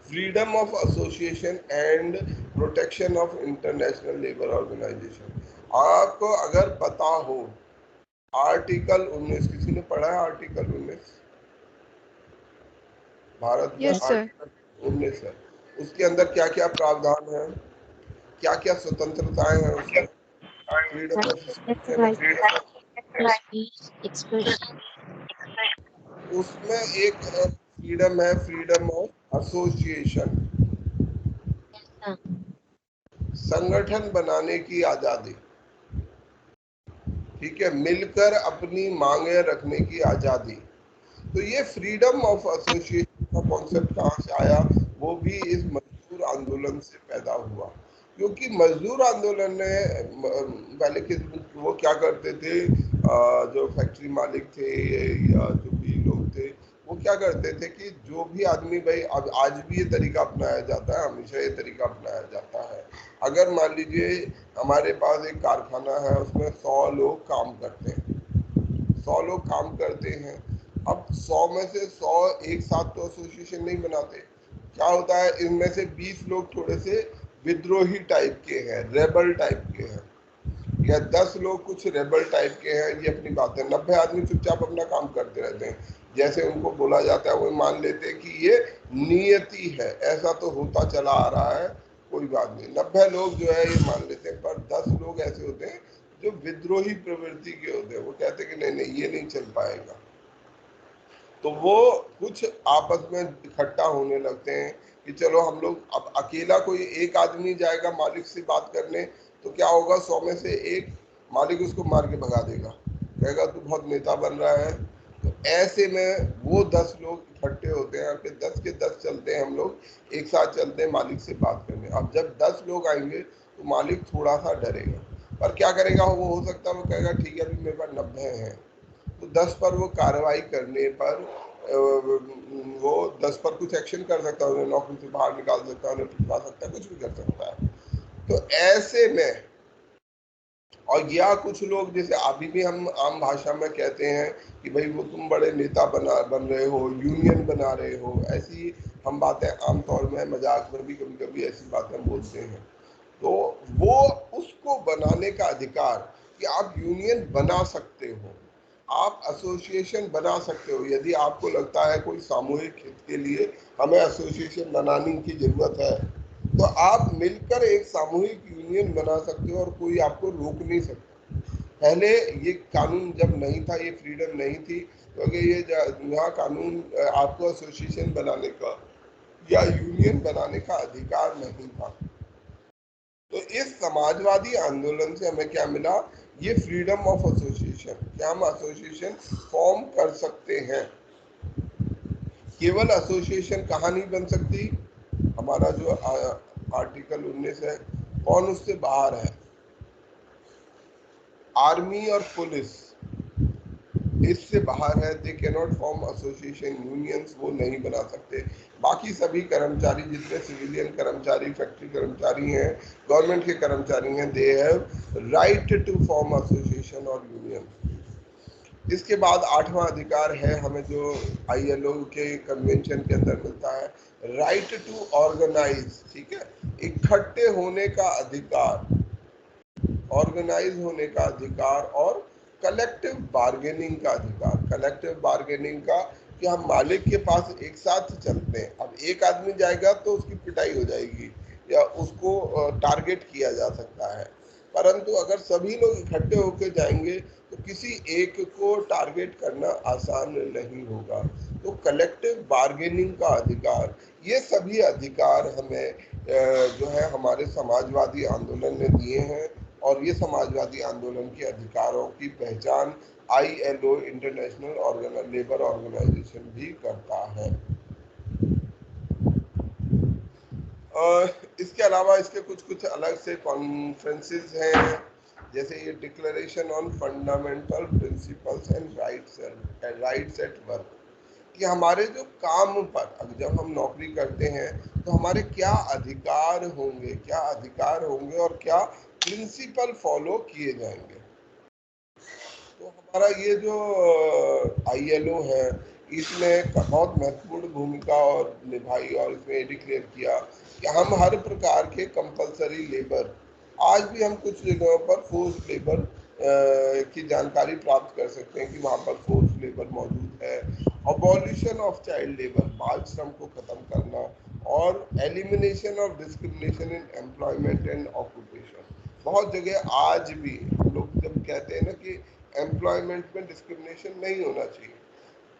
Freedom of association and protection of international labour organisation, आपको अगर पता हो आर्टिकल 19, किसी ने पढ़ा है आर्टिकल 19? भारत में यस सर। आर्टिकल 19 है, उसके अंदर क्या क्या प्रावधान है, क्या क्या स्वतंत्रताएं हैं उसमें? फ्रीडम ऑफ उसमें एक फ्रीडम है, फ्रीडम ऑफ एसोसिएशन, संगठन बनाने की आजादी, ठीक है, मिलकर अपनी मांगे रखने की आजादी। तो ये फ्रीडम ऑफ एसोसिएशन का कॉन्सेप्ट कहाँ से आया? वो भी इस मजदूर आंदोलन से पैदा हुआ, क्योंकि मजदूर आंदोलन ने पहले के वो क्या करते थे, जो फैक्ट्री मालिक थे या जो भी लोग थे, वो क्या करते थे कि जो भी आदमी, भाई अब आज भी ये तरीका अपनाया जाता है, हमेशा ये तरीका अपनाया जाता है। अगर मान लीजिए हमारे पास एक कारखाना है, उसमें 100 लोग काम करते हैं, 100 लोग काम करते हैं, अब 100 में से 100 एक साथ तो एसोसिएशन नहीं बनाते। क्या होता है, इनमें से 20 लोग थोड़े से विद्रोही टाइप के हैं, रेबल टाइप के हैं, या 10 लोग कुछ रेबल टाइप के हैं, ये अपनी बात है। 90 आदमी चुपचाप अपना काम करते रहते हैं, जैसे उनको बोला जाता है वो मान लेते हैं कि ये नियति है, ऐसा तो होता चला आ रहा है, कोई बात नहीं। 90 लोग जो है ये मान लेते हैं, पर 10 लोग ऐसे होते हैं जो विद्रोही प्रवृत्ति के होते हैं, वो कहते हैं कि नहीं नहीं ये नहीं चल पाएगा। तो वो कुछ आपस में इकट्ठा होने लगते हैं कि चलो हम लोग, अब अकेला कोई एक आदमी जाएगा मालिक से बात करने, तो क्या होगा, 100 में से एक मालिक उसको मार के भगा देगा, कहेगा तू बहुत नेता बन रहा है। तो ऐसे में वो 10 लोग इकट्ठे होते हैं, फिर 10 के 10 चलते हैं, हम लोग एक साथ चलते हैं मालिक से बात करने। अब जब 10 लोग आएंगे तो मालिक थोड़ा सा डरेगा, पर क्या करेगा, वो हो सकता है वो कहेगा ठीक है अभी मेरे पास 90 हैं, तो 10 पर वो कार्रवाई करने पर वो 10 पर कुछ एक्शन कर सकता है, उन्हें नौकरी से बाहर निकाल सकता है, उन्हें पिटवा सकता है, कुछ भी कर सकता है। तो ऐसे में, और या कुछ लोग जैसे अभी भी हम आम भाषा में कहते हैं कि भाई वो तुम बड़े नेता बन रहे हो, यूनियन बना रहे हो, ऐसी हम बातें आमतौर में मजाक में भी कभी कभी ऐसी बातें बोलते हैं। तो वो उसको बनाने का अधिकार, कि आप यूनियन बना सकते हो, आप एसोसिएशन बना सकते हो, यदि आपको लगता है कोई सामूहिक हित के लिए हमें एसोसिएशन बनाने की जरूरत है, तो आप मिलकर एक सामूहिक यूनियन बना सकते हो और कोई आपको रोक नहीं सकता। पहले ये कानून जब नहीं था, ये फ्रीडम नहीं थी, क्योंकि ये यहाँ कानून आपको एसोसिएशन बनाने का या यूनियन बनाने का अधिकार नहीं था। तो इस समाजवादी आंदोलन से हमें क्या मिला, ये फ्रीडम ऑफ एसोसिएशन, क्या हम एसोसिएशन फॉर्म कर सकते हैं। केवल एसोसिएशन कहाँ नहीं बन सकती, हमारा जो आर्टिकल 19 है, कौन उससे बाहर है? आर्मी और पुलिस इससे बाहर है, they can not form association, unions वो नहीं बना सकते। बाकी सभी कर्मचारी, जितने सिविलियन कर्मचारी, फैक्ट्री कर्मचारी हैं, गवर्नमेंट के कर्मचारी हैं, they have right to form association और यूनियन। इसके बाद 8वां अधिकार है हमें, जो ILO के कन्वेंशन के अंदर मिलता है, राइट टू ऑर्गेनाइज, ठीक है, इकट्ठे होने का अधिकार, ऑर्गेनाइज होने का अधिकार, और कलेक्टिव बार्गेनिंग का अधिकार। कलेक्टिव बार्गेनिंग का कि हम मालिक के पास एक साथ चलते हैं, अब एक आदमी जाएगा तो उसकी पिटाई हो जाएगी या उसको टारगेट किया जा सकता है, परंतु अगर सभी लोग इकट्ठे होकर जाएंगे तो किसी एक को टारगेट करना आसान नहीं होगा। तो कलेक्टिव बार्गेनिंग का अधिकार, ये सभी अधिकार हमें जो है हमारे समाजवादी आंदोलन ने दिए हैं, और ये समाजवादी आंदोलन के अधिकारों की पहचान ILO, इंटरनेशनल लेबर ऑर्गेनाइजेशन भी करता है। इसके अलावा इसके कुछ अलग से कॉन्फ्रेंसेस हैं, जैसे ये declaration on fundamental principles and rights at work, कि हमारे जो काम पर जब हम नौकरी करते हैं तो हमारे क्या अधिकार होंगे और क्या प्रिंसिपल फॉलो किए जाएंगे। तो हमारा ये जो ILO है, इसने बहुत महत्वपूर्ण भूमिका और निभाई, और इसमें डिक्लेयर किया कि हम हर प्रकार के कंपलसरी लेबर, आज भी हम कुछ जगहों पर फोर्स लेबर की जानकारी प्राप्त कर सकते हैं कि वहाँ पर फोर्स लेबर मौजूद है। अबॉलिशन ऑफ चाइल्ड लेबर, बाल श्रम को खत्म करना, और elimination of discrimination in employment and occupation. बहुत जगह आज भी हम लोग जब कहते हैं ना कि एम्प्लॉयमेंट में डिस्क्रिमिनेशन नहीं होना चाहिए,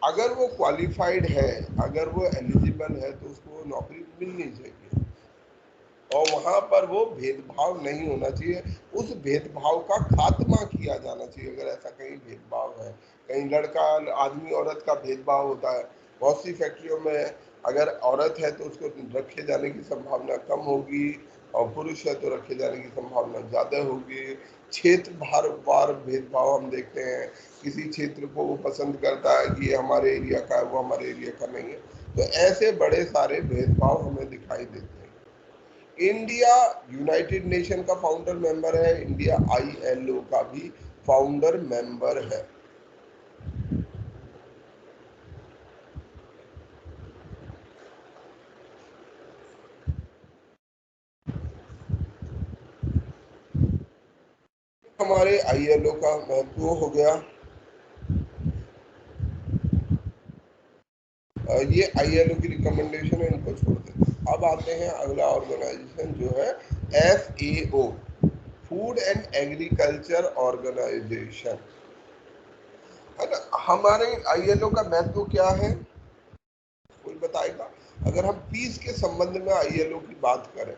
अगर वो क्वालिफाइड है, अगर वो एलिजिबल है तो उसको नौकरी मिलनी चाहिए और वहाँ पर वो भेदभाव नहीं होना चाहिए। उस भेदभाव का खात्मा किया जाना चाहिए। अगर ऐसा कहीं भेदभाव है, कहीं लड़का आदमी औरत का भेदभाव होता है, बहुत सी फैक्ट्रियों में अगर औरत है तो उसको रखे जाने की संभावना कम होगी और पुरुष है तो रखे जाने की संभावना ज़्यादा होगी। क्षेत्र वार भेदभाव हम देखते हैं, किसी क्षेत्र को वो पसंद करता है कि ये हमारे एरिया का है, वो हमारे एरिया का नहीं है। तो ऐसे बड़े सारे भेदभाव हमें दिखाई देते हैं। इंडिया यूनाइटेड नेशन का फाउंडर मेंबर है, इंडिया ILO का भी फाउंडर मेंबर है। हमारे ILO का महत्व हो गया। ये ILO की रिकमेंडेशन है, इनको छोड़ देते हैं। अब आते हैं अगला ऑर्गेनाइजेशन जो है FAO, food and agriculture organisation. हमारे ILO का महत्व क्या है, कोई बताएगा? अगर हम पीस के संबंध में ILO की बात करें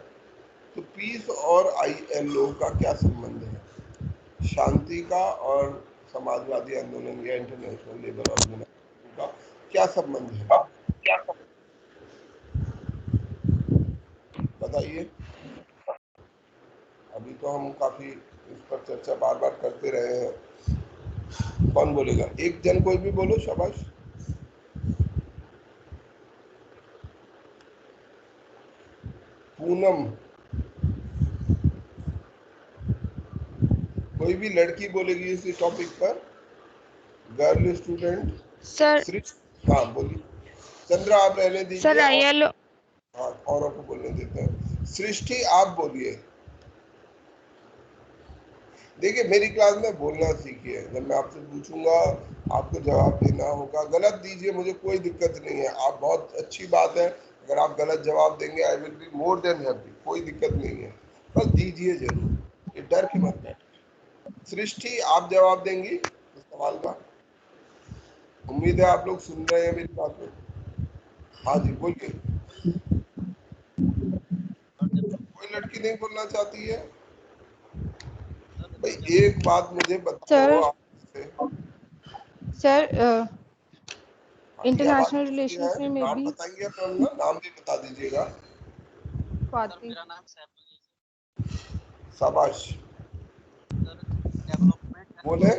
तो पीस और ILO का क्या संबंध है? शांति का और समाजवादी आंदोलन या इंटरनेशनल लेबर ऑर्गेनाइजेशन का क्या संबंध है, बताइए। अभी तो हम काफी इस पर चर्चा बार बार करते रहे हैं। कौन बोलेगा? एक जन कोई भी बोलो, शाबाश। पूनम, कोई भी लड़की बोलेगी इसी टॉपिक पर? Girl student? सर हाँ बोलिए। चंद्रा आप रहने दीजिए। सर ILO, हाँ औरों को बोलने देते हैं। सृष्टि आप बोलिए। देखिए मेरी क्लास में बोलना सीखिए, जब मैं आपसे पूछूंगा आपको जवाब देना होगा। गलत दीजिए, मुझे कोई दिक्कत नहीं है, आप बहुत अच्छी बात है। अगर आप गलत जवाब देंगे I will be more than happy, कोई दिक्कत नहीं है, बस दीजिए जरूर, ये डर के मत बैठिए। सृष्टि आप जवाब देंगी इस सवाल का? उम्मीद है आप लोग सुन रहे हैं मेरी बात को। हाँ जी बोलिए। कोई लड़की नहीं बोलना चाहती है? भाई एक बात मुझे बताओ आप सर इंटरनेशनल आवाज रिलेशंस में नाम भी बताएंगे अपना, नाम भी बता दीजिएगा। स्वाति। शाबाश, बोले।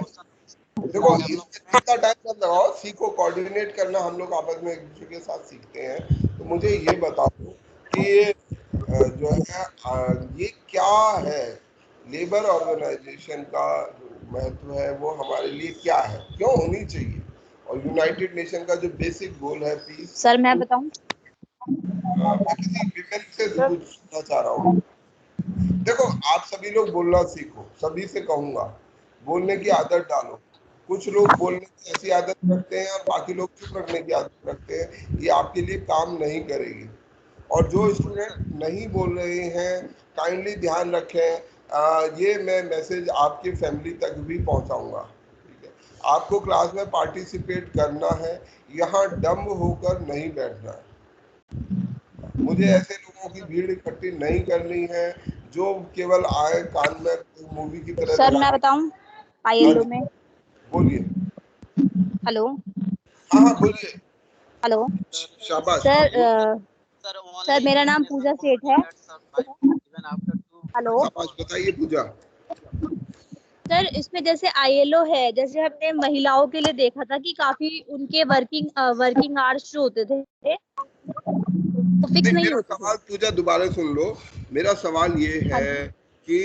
देखो इसमें कितना टाइम मत लगाओ, सीखो, कोऑर्डिनेट करना हम लोग आपस में एक दूसरे के साथ सीखते हैं। तो मुझे ये बताओ कि जो है ये क्या है, लेबर ऑर्गेनाइजेशन का जो महत्व है वो हमारे लिए क्या है, क्यों होनी चाहिए, और यूनाइटेड नेशन का जो बेसिक गोल है पीस। सर मैं बताऊं? मैं किसी विमेन से पूछना चाह रहा हूँ। देखो आप सभी लोग बोलना सीखो, सभी से कहूंगा बोलने की आदत डालो। कुछ लोग बोलने की ऐसी आदत रखते हैं और बाकी लोग चुप रखने की आदत रखते हैं, ये आपके लिए काम नहीं करेगी। और जो स्टूडेंट नहीं बोल रहे हैं काइंडली ध्यान रखें, ये मैं मैसेज आपकी फैमिली तक भी पहुंचाऊंगा, ठीक है? आपको क्लास में पार्टिसिपेट करना है, यहाँ डम होकर नहीं बैठना है। मुझे ऐसे लोगों की भीड़ इकट्ठी नहीं करनी है जो केवल आए कान में मूवी की तरह सर लगा। मैं बताऊं? ILO में बोलिए। हेलो हाँ हाँ बोलिए। हेलो शाबाश। सर सर मेरा नाम पूजा सेठ है। हेलो शाबाश, बताइए पूजा। सर, इसमें जैसे ILO है, जैसे हमने महिलाओं के लिए देखा था कि काफी उनके वर्किंग आवर्स जो होते थे वो फिक्स नहीं मेरा होते थे। सवाल पूजा दोबारा सुन लो। मेरा सवाल ये हाँ है जी कि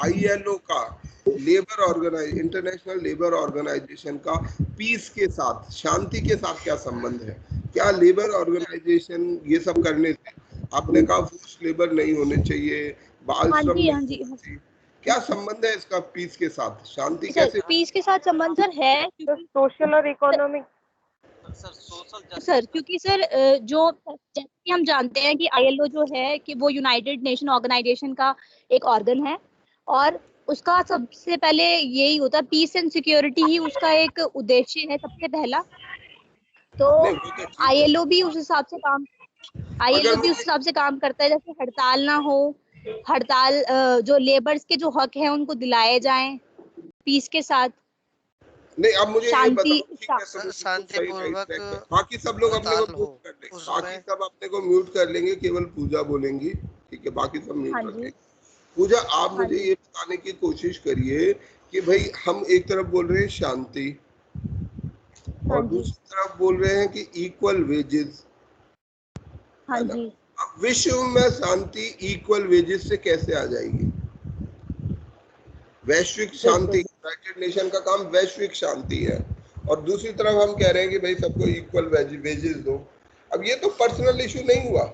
ILO का इंटरनेशनल लेबर ऑर्गेनाइजेशन का पीस के साथ, शांति के साथ क्या संबंध है? क्या लेबर ऑर्गेनाइजेशन ये सब करने से, आपने कहा फोर्स लेबर नहीं होने चाहिए, बाल हाँ श्रम जी नहीं हाँ जी होना चाहिए, क्या संबंध है इसका पीस के साथ? शांति सर कैसे? पीस के साथ संबंध सर है क्योंकि सोशल और इकोनॉमिक। सर क्योंकि सर जो जैसे कि हम जानते हैं कि आईएलओ जो है कि वो यूनाइटेड नेशन ऑर्गेनाइजेशन का एक ऑर्गन है और उसका सबसे पहले यही होता है, पीस एंड सिक्योरिटी ही उसका एक उद्देश्य है सबसे पहला। तो नहीं, वो तो ठीक है। आईएलओ भी उस हिसाब से काम अगर वो हिसाब से काम करता है, जैसे हड़ताल ना हो, हड़ताल जो लेबर्स के जो हक हैं उनको दिलाए जाएं पीस के साथ। नहीं, अब मुझे ये शांति बताओ, ठीक है, सर, तो शांतिपूर्वक बाकी सब लोग अपने को हड़ताल म्यूट हो कर लेंगे, उसमें। बाकी सब अपने को म्यूट कर लेंगे, केवल पूजा बोलेंगी, ठीक है, बाकी सब म्यूट हाँ जी। रखेंगे। पूजा, आप हाँ मुझे जी। ये बताने की कोशिश करिए कि भाई हम एक तरफ बोल रहे हैं शांति हाँ और जी। दूसरी तरफ बोल रहे हैं कि इक्वल वेजेस, हाँ है ना? जी। अब विश्व में शांति इक्वल वेजेस से कैसे आ जाएगी? वैश्विक शांति, यूनाइटेड नेशन का काम वैश्विक शांति है, और दूसरी तरफ हम कह रहे हैं कि भाई सबको इक्वल वेजेस दो। अब ये तो पर्सनल इशू नहीं हुआ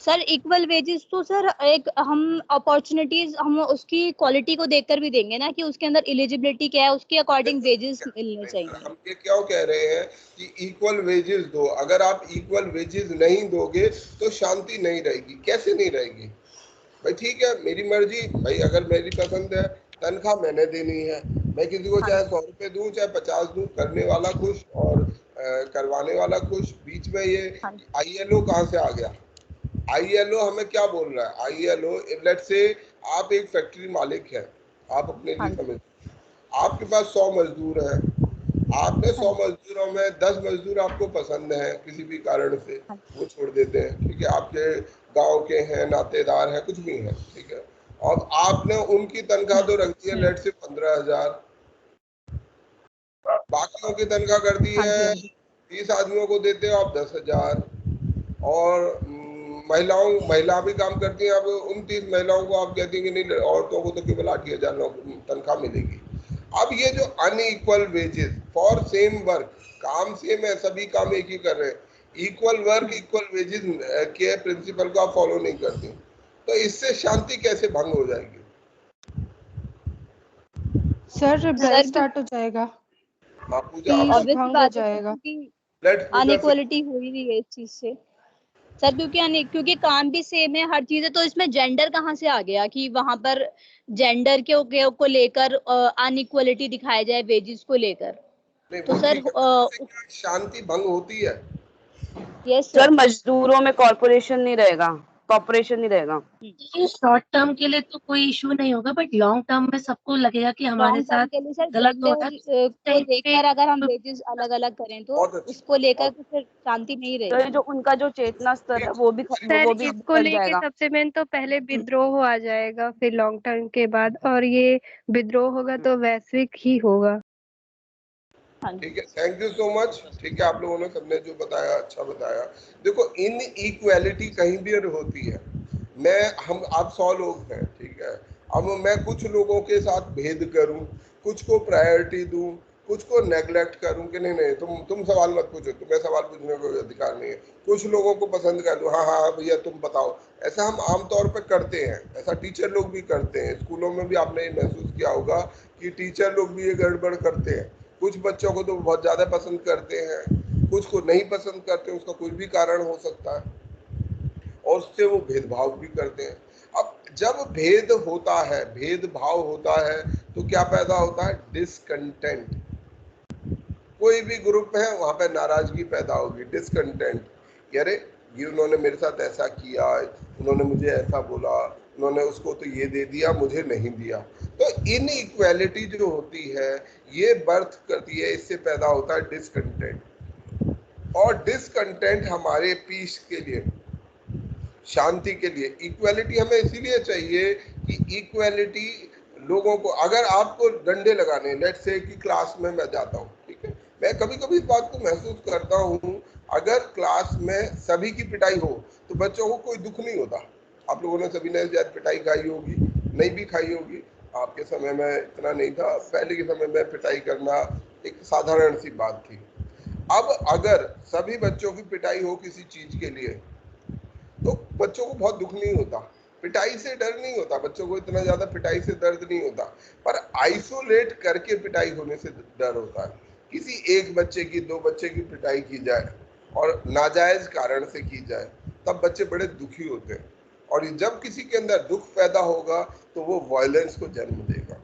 सर इक्वल वेजेस तो सर एक हम अपॉर्चुनिटीज हम उसकी क्वालिटी को देखकर भी देंगे ना कि उसके अंदर एलिजिबिलिटी क्या है, उसके अकॉर्डिंग वेजेस मिलने चाहिए। हम ये क्यों कह रहे हैं कि इक्वल वेजेस दो? अगर आप इक्वल वेजेस नहीं दोगे तो शांति नहीं रहेगी। कैसे नहीं रहेगी भाई? ठीक है, मेरी मर्जी भाई, अगर मेरी पसंद है, तनख्वाह मैंने देनी है, मैं किसी को चाहे 100 रुपए दूं चाहे 50 दूं, करने वाला खुश और करवाने वाला खुश। बीच में ये आईएलओ कहाँ से आ गया? आईएलओ हमें क्या बोल रहा है? आईएलओ, लेट्स से आप एक फैक्ट्री मालिक है, आप अपने लिए समझ, आपके पास 100 मजदूर हैं, आपने 100 मजदूरों में 10 मजदूर आपको पसंद हैं, किसी भी कारण से वो छोड़ देते हैं, ठीक है, आपके गांव के हैं, नातेदार हैं, कुछ भी हैं, ठीक है, और आपने उनकी तनख्वाह तो रख दी है लेट से 15,000, बाकियों की तनख्वाह कर दी है 30 आदमियों को देते हो आप 10,000, और महिला भी काम करती हैं, अब उन 30 महिलाओं को आप कहती हैं कि नहीं, औरतों को तो केवल 8,000 तनख्वाह मिलेगी। अब ये जो unequal wages for same work, काम सेम है, सभी काम एक ही कर रहे हैं, इक्वल वर्क इक्वल वेजेस के प्रिंसिपल को आप फॉलो नहीं करते, तो इससे शांति कैसे भंग हो जाएगी? सर बेल स्टार्ट हो जाएगा, ऑब्वियस भंग हो बात है जाएगा। क्योंकि अनइक्वालिटी हुई हुई है इस चीज से सर, क्योंकि काम भी सेम है, हर चीज है, तो इसमें जेंडर कहाँ से आ गया कि वहां पर जेंडर को लेकर अनइक्वालिटी दिखाया जाए वेजेस को लेकर? तो सर शांति भंग होती है। यस सर, मजदूरों में कॉर्पोरेशन नहीं रहेगा, कॉर्पोरेशन नहीं रहेगा। ये शॉर्ट टर्म के लिए तो कोई इशू नहीं होगा, बट लॉन्ग टर्म में सबको लगेगा कि हमारे साथ के लिए सर गलत हो रहा है। को लेकर अगर हम वेजेस अलग अलग करें तो उसको लेकर तो फिर शांति नहीं तो रहेगी। जो उनका जो चेतना स्तर है वो भी इसको लेके सबसे मेन तो पहले विद्रोह आ जाएगा, फिर लॉन्ग टर्म के बाद, और ये विद्रोह होगा तो वैश्विक ही होगा। ठीक है, थैंक यू सो मच। ठीक है, आप लोगों ने सबने जो बताया अच्छा बताया। देखो, इन इक्वालिटी कहीं भी होती है, आप 100 लोग हैं, ठीक है, अब मैं कुछ लोगों के साथ भेद करूं, कुछ को प्रायोरिटी दूं, कुछ को नेग्लेक्ट करूं कि नहीं तुम सवाल मत पूछो, तुम्हें सवाल पूछने का अधिकार नहीं है, कुछ लोगों को पसंद कर दूं, हाँ भैया तुम बताओ, ऐसा हम आमतौर पर करते हैं, ऐसा टीचर लोग भी करते हैं। स्कूलों में भी आपने महसूस किया होगा कि टीचर लोग भी ये गड़बड़ करते हैं, कुछ बच्चों को तो बहुत ज्यादा पसंद करते हैं, कुछ को नहीं पसंद करते, उसका कोई भी कारण हो सकता है, और उससे वो भेदभाव भी करते हैं। अब जब भेद होता है, भेदभाव होता है, तो क्या पैदा होता है? डिसकंटेंट। कोई भी ग्रुप है वहां पे नाराजगी पैदा होगी, डिसकंटेंट। अरे ये उन्होंने मेरे साथ ऐसा किया, उन्होंने मुझे ऐसा बोला, उन्होंने उसको तो ये दे दिया, मुझे नहीं दिया। तो इनइक्वालिटी जो होती है ये बर्थ करती है, इससे पैदा होता है डिसकंटेंट, और डिसकंटेंट हमारे पीस के लिए, शांति के लिए, इक्वालिटी हमें इसीलिए चाहिए कि इक्वालिटी लोगों को, अगर आपको डंडे लगाने, लेट्स से कि क्लास में मैं जाता हूँ, ठीक है, मैं कभी कभी इस बात को महसूस करता हूँ, अगर क्लास में सभी की पिटाई हो तो बच्चों को कोई दुख नहीं होता। आप लोगों ने सभी ने शायद पिटाई खाई होगी, नहीं भी खाई होगी, आपके समय में इतना नहीं था, पहले के समय में पिटाई करना एक साधारण सी बात थी। अब अगर सभी बच्चों की पिटाई हो किसी चीज के लिए तो बच्चों को बहुत दुख नहीं होता, पिटाई से डर नहीं होता, बच्चों को इतना ज्यादा पिटाई से दर्द नहीं होता, पर आइसोलेट करके पिटाई होने से डर होता है। किसी एक बच्चे की, दो बच्चे की पिटाई की जाए और नाजायज कारण से की जाए, तब बच्चे बड़े दुखी होते हैं, और जब किसी के अंदर दुख पैदा होगा तो वो वायलेंस को जन्म देगा,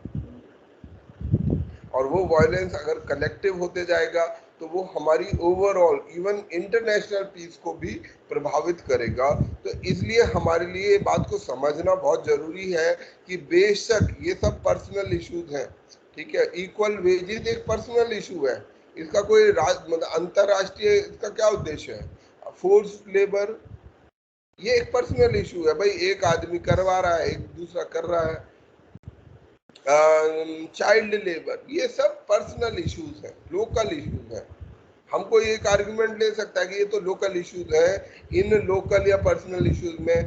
और वो वायलेंस अगर कलेक्टिव होते जाएगा तो वो हमारी ओवरऑल इवन इंटरनेशनल पीस को भी प्रभावित करेगा। तो इसलिए हमारे लिए ये बात को समझना बहुत जरूरी है कि बेशक ये सब पर्सनल इश्यूज हैं, ठीक है, इक्वल वेजेस एक पर्सनल इशू है, इसका कोई मतलब अंतरराष्ट्रीय इसका क्या उद्देश्य है? फोर्स लेबर ये एक पर्सनल इशू है भाई, एक आदमी करवा रहा है, एक दूसरा कर रहा है। चाइल्ड लेबर ये सब पर्सनल इश्यूज हैं, लोकल इश्यूज हैं। हमको एक आर्गुमेंट ले सकता है कि ये तो लोकल इश्यूज है, इन लोकल या पर्सनल इश्यूज में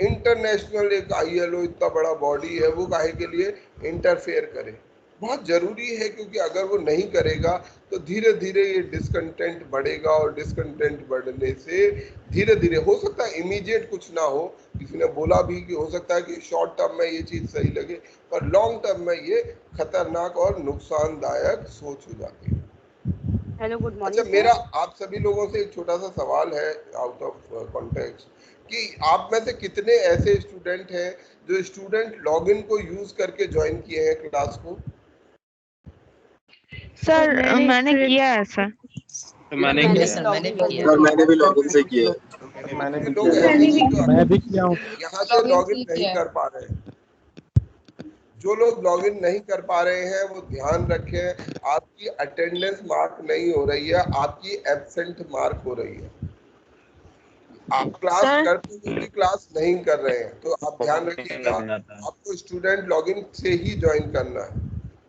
इंटरनेशनल एक ILO इतना बड़ा बॉडी है, वो काहे के लिए इंटरफेयर करे? बहुत जरूरी है, क्योंकि अगर वो नहीं करेगा तो धीरे धीरे ये डिसकंटेंट बढ़ेगा, और डिसकंटेंट बढ़ने से धीरे धीरे हो सकता है इमीडिएट कुछ ना हो, किसी ने बोला भी कि हो सकता है कि शॉर्ट टर्म में ये चीज सही लगे, पर लॉन्ग टर्म में ये खतरनाक और नुकसानदायक सोच हो जाती है। Hello, good morning. अच्छा, मेरा आप सभी लोगों से एक छोटा सा सवाल है आउट ऑफ कॉन्टेक्स्ट, कि आप में से कितने ऐसे स्टूडेंट हैं जो स्टूडेंट लॉगिन को यूज करके ज्वाइन किए हैं क्लास को? सर मैंने किया है सर। मैंने भी लॉगिन से किया है। मैं भी किया हूँ। यहाँ से लॉगिन नहीं कर पा रहे हैं, जो लोग लॉगिन नहीं कर पा रहे हैं वो ध्यान रखें, आपकी अटेंडेंस मार्क नहीं हो रही है, आपकी एब्सेंट मार्क हो रही है। आप क्लास करते हुए भी क्लास नहीं कर रहे हैं, तो आप ध्यान रखिएगा, आपको स्टूडेंट लॉगिन से ही ज्वाइन करना है।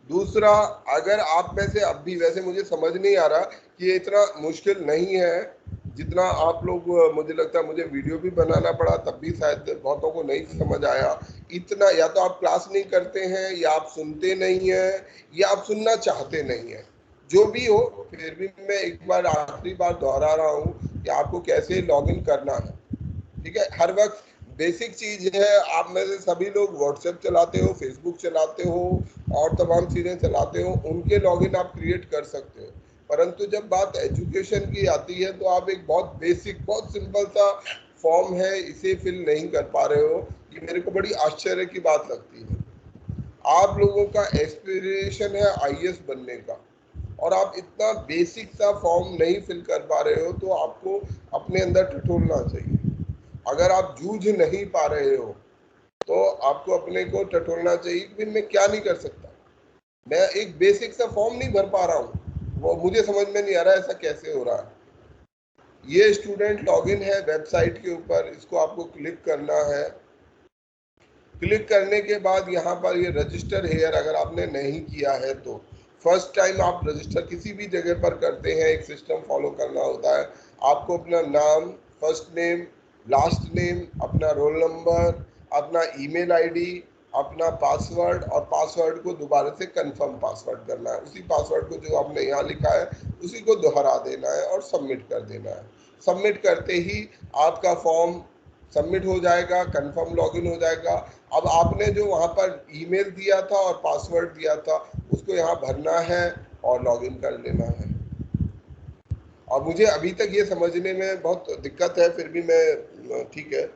दूसरा, अगर आप में से अब भी, वैसे मुझे समझ नहीं आ रहा कि ये इतना मुश्किल नहीं है जितना आप लोग, मुझे लगता है मुझे वीडियो भी बनाना पड़ा तब भी शायद बहुतों को नहीं समझ आया इतना, या तो आप क्लास नहीं करते हैं, या आप सुनते नहीं हैं, या आप सुनना चाहते नहीं हैं। जो भी हो, फिर भी मैं एक बार आखिरी बार दोहरा रहा हूँ कि आपको कैसे लॉगिन करना है, ठीक है। हर वक्त बेसिक चीज है, आप में से सभी लोग व्हाट्सएप चलाते हो, फेसबुक चलाते हो और तमाम चीजें चलाते हो, उनके लॉगिन आप क्रिएट कर सकते हो, परंतु जब बात एजुकेशन की आती है तो आप एक बहुत बेसिक, बहुत सिंपल सा फॉर्म है, इसे फिल नहीं कर पा रहे हो। ये मेरे को बड़ी आश्चर्य की बात लगती है। आप लोगों का एस्पिरेशन है IAS बनने का, और आप इतना बेसिक सा फॉर्म नहीं फिल कर पा रहे हो, तो आपको अपने अंदर टटोलना चाहिए। अगर आप जूझ नहीं पा रहे हो तो आपको अपने को टटोलना चाहिए कि मैं क्या नहीं कर सकता, मैं एक बेसिक सा फॉर्म नहीं भर पा रहा हूँ, वो मुझे समझ में नहीं आ रहा ऐसा कैसे हो रहा है। ये स्टूडेंट लॉगिन है वेबसाइट के ऊपर, इसको आपको क्लिक करना है। क्लिक करने के बाद यहाँ पर ये रजिस्टर हेयर अगर आपने नहीं किया है तो फर्स्ट टाइम आप रजिस्टर किसी भी जगह पर करते हैं, एक सिस्टम फॉलो करना होता है। आपको अपना नाम, फर्स्ट नेम, लास्ट नेम, अपना रोल नंबर, अपना ईमेल ID, अपना पासवर्ड, और पासवर्ड को दोबारा से कंफर्म पासवर्ड करना है। उसी पासवर्ड को जो आपने यहाँ लिखा है उसी को दोहरा देना है और सबमिट कर देना है। सबमिट करते ही आपका फॉर्म सबमिट हो जाएगा, कंफर्म लॉगिन हो जाएगा। अब आपने जो वहाँ पर ईमेल दिया था और पासवर्ड दिया था उसको यहाँ भरना है और लॉगिन कर लेना है। और मुझे अभी तक ये समझने में बहुत दिक्कत है, फिर भी मैं ठीक है,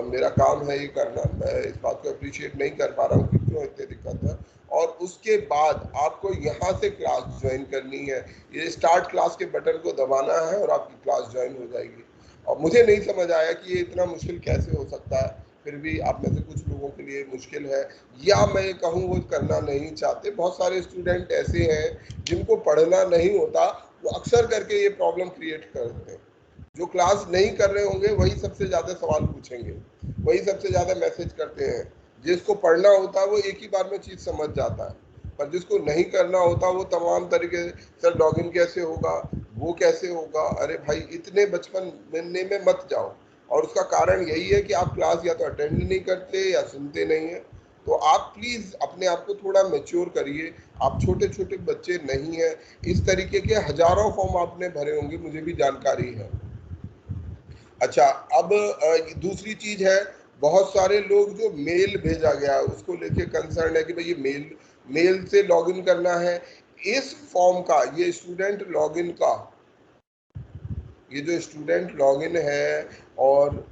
मेरा काम है ये करना, मैं इस बात को अप्रिशिएट नहीं कर पा रहा हूँ कि क्यों इतनी दिक्कत है। और उसके बाद आपको यहाँ से क्लास ज्वाइन करनी है, ये स्टार्ट क्लास के बटन को दबाना है और आपकी क्लास ज्वाइन हो जाएगी। और मुझे नहीं समझ आया कि ये इतना मुश्किल कैसे हो सकता है, फिर भी आप में से कुछ लोगों के लिए मुश्किल है, या मैं कहूँ वो करना नहीं चाहते। बहुत सारे स्टूडेंट ऐसे हैं जिनको पढ़ना नहीं होता, वो अक्सर करके ये प्रॉब्लम क्रिएट करते हैं। जो क्लास नहीं कर रहे होंगे वही सबसे ज़्यादा सवाल पूछेंगे, वही सबसे ज़्यादा मैसेज करते हैं। जिसको पढ़ना होता है वो एक ही बार में चीज़ समझ जाता है, पर जिसको नहीं करना होता वो तमाम तरीके से, सर लॉगिन कैसे होगा, वो कैसे होगा। अरे भाई, इतने बचपन में मत जाओ। और उसका कारण यही है कि आप क्लास या तो अटेंड नहीं करते या सुनते नहीं हैं। तो आप प्लीज़ अपने आप को थोड़ा मैच्योर करिए, आप छोटे छोटे बच्चे नहीं हैं। इस तरीके के हजारों फॉर्म आपने भरे होंगे, मुझे भी जानकारी है। अच्छा, अब दूसरी चीज़ है, बहुत सारे लोग जो मेल भेजा गया उसको लेके कंसर्न है कि भाई ये मेल से लॉगिन करना है। इस फॉर्म का, ये स्टूडेंट लॉगिन का, ये जो स्टूडेंट लॉगिन है और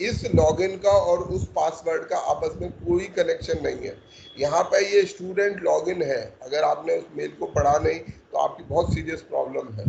इस लॉगिन का और उस पासवर्ड का आपस में कोई कनेक्शन नहीं है। यहाँ पे ये स्टूडेंट लॉगिन है, अगर आपने उस मेल को पढ़ा नहीं तो आपकी बहुत सीरियस प्रॉब्लम है।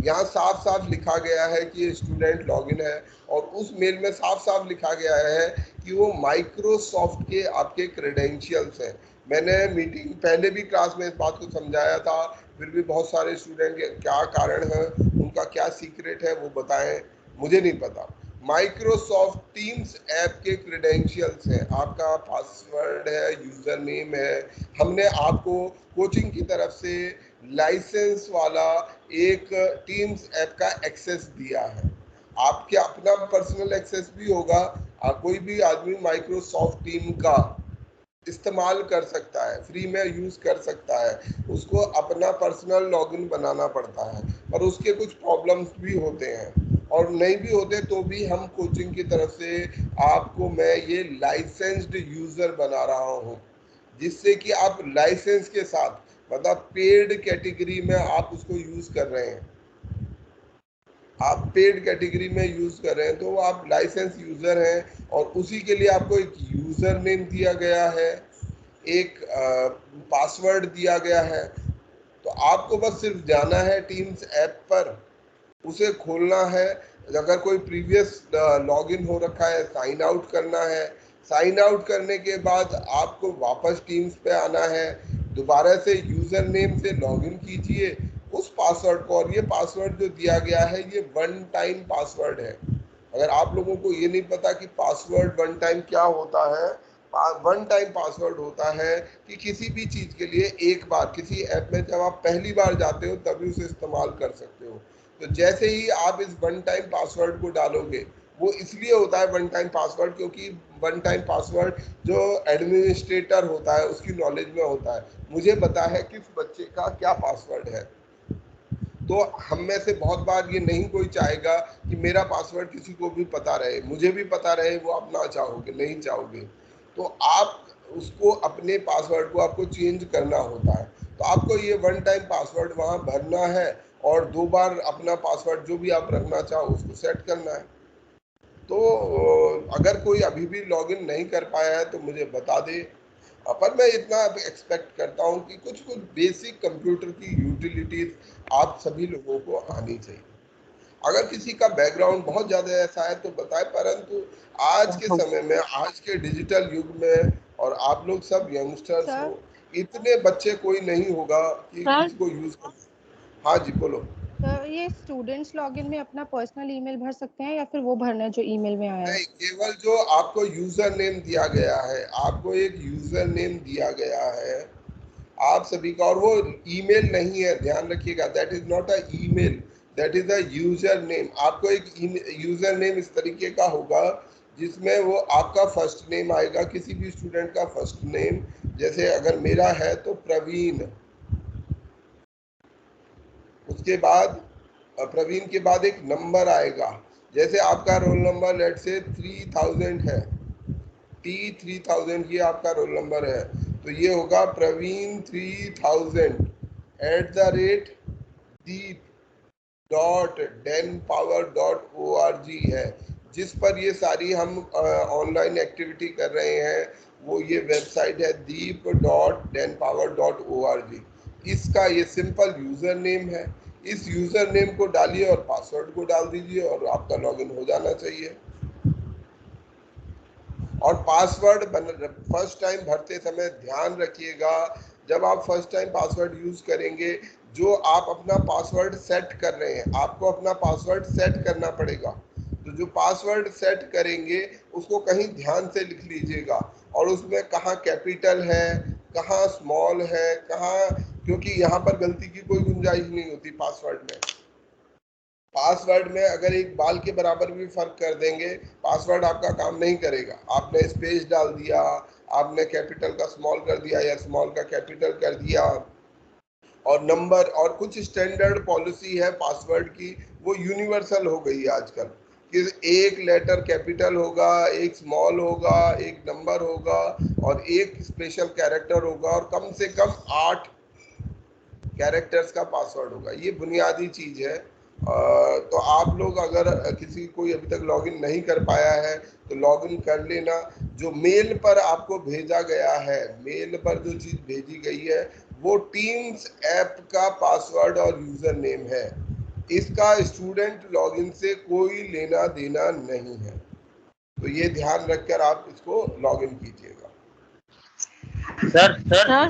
यहाँ साफ साफ लिखा गया है कि ये स्टूडेंट लॉगिन है और उस मेल में साफ साफ लिखा गया है कि वो माइक्रोसॉफ्ट के आपके क्रेडेंशियल्स हैं। मैंने मीटिंग पहले भी क्लास में इस बात को समझाया था, फिर भी बहुत सारे स्टूडेंट क्या कारण है, उनका क्या सीक्रेट है वो बताएं, मुझे नहीं पता। माइक्रोसॉफ्ट टीम्स ऐप के क्रेडेंशियल्स हैं, आपका पासवर्ड है, यूजर नेम है। हमने आपको कोचिंग की तरफ से लाइसेंस वाला एक टीम्स ऐप का एक्सेस दिया है। आपके अपना पर्सनल एक्सेस भी होगा, कोई भी आदमी माइक्रोसॉफ्ट टीम का इस्तेमाल कर सकता है, फ्री में यूज कर सकता है, उसको अपना पर्सनल लॉगिन बनाना पड़ता है, पर उसके कुछ प्रॉब्लम्स भी होते हैं और नहीं भी होते तो भी हम कोचिंग की तरफ से आपको मैं ये लाइसेंस्ड यूजर बना रहा हूँ, जिससे कि आप लाइसेंस के साथ, मतलब पेड कैटेगरी में आप उसको यूज कर रहे हैं, आप पेड कैटेगरी में यूज कर रहे हैं तो आप लाइसेंस यूजर हैं और उसी के लिए आपको एक यूजर नेम दिया गया है, एक पासवर्ड दिया गया है। तो आपको बस सिर्फ जाना है टीम्स ऐप पर, उसे खोलना है। अगर कोई प्रीवियस लॉगिन हो रखा है, साइन आउट करना है। साइन आउट करने के बाद आपको वापस टीम्स पे आना है, दोबारा से यूजर नेम से लॉगिन कीजिए उस पासवर्ड को, और ये पासवर्ड जो दिया गया है ये वन टाइम पासवर्ड है। अगर आप लोगों को ये नहीं पता कि पासवर्ड वन टाइम क्या होता है, वन टाइम पासवर्ड होता है कि किसी भी चीज के लिए एक बार किसी ऐप में जब आप पहली बार जाते हो तभी उसे इस्तेमाल कर सकते हो। तो जैसे ही आप इस वन टाइम पासवर्ड को डालोगे, वो इसलिए होता है वन टाइम पासवर्ड क्योंकि वन टाइम पासवर्ड जो एडमिनिस्ट्रेटर होता है उसकी नॉलेज में होता है, मुझे पता है किस बच्चे का क्या पासवर्ड है। तो हम में से बहुत बार ये नहीं कोई चाहेगा कि मेरा पासवर्ड किसी को भी पता रहे, मुझे भी पता रहे, वो आप ना चाहोगे, नहीं चाहोगे, तो आप उसको अपने पासवर्ड को आपको चेंज करना होता है। तो आपको ये वन टाइम पासवर्ड वहाँ भरना है और 2 बार अपना पासवर्ड जो भी आप रखना चाहो उसको सेट करना है। तो अगर कोई अभी भी लॉगिन नहीं कर पाया है तो मुझे बता दे, पर मैं इतना एक्सपेक्ट करता हूँ कि कुछ बेसिक कंप्यूटर की यूटिलिटीज आप सभी लोगों को आनी चाहिए। अगर किसी का बैकग्राउंड बहुत ज़्यादा ऐसा है तो बताए, परंतु आज के समय में, आज के डिजिटल युग में, और आप लोग सब यंगस्टर्स हो, इतने बच्चे कोई नहीं होगा कि किसी को यूज कर। हाँ जी बोलो। सर ये स्टूडेंट्स लॉगिन में अपना पर्सनल ईमेल भर सकते हैं या फिर वो भरना है जो ईमेल में आया है? नहीं, केवल जो आपको यूजर नेम दिया गया है, आपको एक यूजर नेम दिया गया है आप सभी का, और वो ईमेल नहीं है, ध्यान रखिएगा, that is not a email, that is a user name. आपको एक यूजर नेम इस तरीके का होगा जिसमें वो आपका फर्स्ट नेम आएगा, किसी भी स्टूडेंट का फर्स्ट नेम, जैसे अगर मेरा है तो प्रवीण, उसके बाद प्रवीण के बाद एक नंबर आएगा, जैसे आपका रोल नंबर लेट से 3000 है, T3000 ये आपका रोल नंबर है, तो ये होगा प्रवीण 3000 @deep.denpower.org है, जिस पर ये सारी हम ऑनलाइन एक्टिविटी कर रहे हैं। वो ये वेबसाइट है deep.denpower.org। इसका ये सिंपल यूजर नेम है, इस यूजर नेम को डालिए और पासवर्ड को डाल दीजिए और आपका लॉगिन हो जाना चाहिए। और पासवर्ड फर्स्ट टाइम भरते समय ध्यान रखिएगा, जब आप फर्स्ट टाइम पासवर्ड यूज करेंगे, जो आप अपना पासवर्ड सेट कर रहे हैं, आपको अपना पासवर्ड सेट करना पड़ेगा। तो जो पासवर्ड सेट करेंगे उसको कहीं ध्यान से लिख लीजिएगा, और उसमें कहाँ कैपिटल है, कहाँ स्मॉल है, कहाँ, क्योंकि यहाँ पर गलती की कोई गुंजाइश नहीं होती पासवर्ड में। पासवर्ड में अगर एक बाल के बराबर भी फर्क कर देंगे, पासवर्ड आपका काम नहीं करेगा। आपने स्पेस डाल दिया, आपने कैपिटल का स्मॉल कर दिया या स्मॉल का कैपिटल कर दिया, और नंबर और कुछ स्टैंडर्ड पॉलिसी है पासवर्ड की, वो यूनिवर्सल हो गई है आजकल। कि एक लेटर कैपिटल होगा, एक स्मॉल होगा, एक नंबर होगा और एक स्पेशल कैरेक्टर होगा और कम से कम 8 कैरेक्टर्स का पासवर्ड होगा। ये बुनियादी चीज है। तो आप लोग अगर किसी कोई अभी तक लॉगिन नहीं कर पाया है तो लॉगिन कर लेना। जो मेल पर आपको भेजा गया है, मेल पर जो चीज भेजी गई है वो टीम्स ऐप का पासवर्ड और यूजर नेम है। इसका स्टूडेंट लॉगिन से कोई लेना देना नहीं है, तो ये ध्यान रखकर आप इसको लॉगिन कीजिएगा। सर हाँ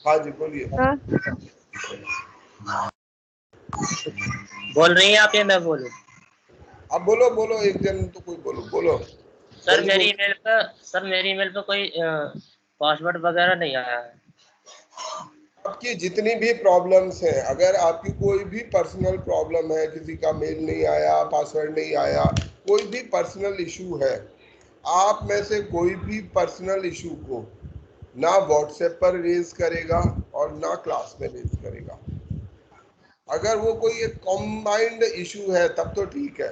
हाँ जी बोलिए। बोल रही हैं आप या मैं बोलूं? अब बोलो एक जन तो कोई बोलो। सर मेरी ईमेल पर कोई पासवर्ड वगैरह नहीं आया है। आपकी जितनी भी प्रॉब्लम्स हैं, अगर आपकी कोई भी पर्सनल प्रॉब्लम है, किसी का मेल नहीं आया, पासवर्ड नहीं आया, कोई भी पर्सनल इशू है, आप में से कोई भी पर्सनल इशू को ना व्हाट्सएप पर रेज करेगा और ना क्लास में रेज करेगा। अगर वो कोई एक कॉम्बाइंड इशू है तब तो ठीक है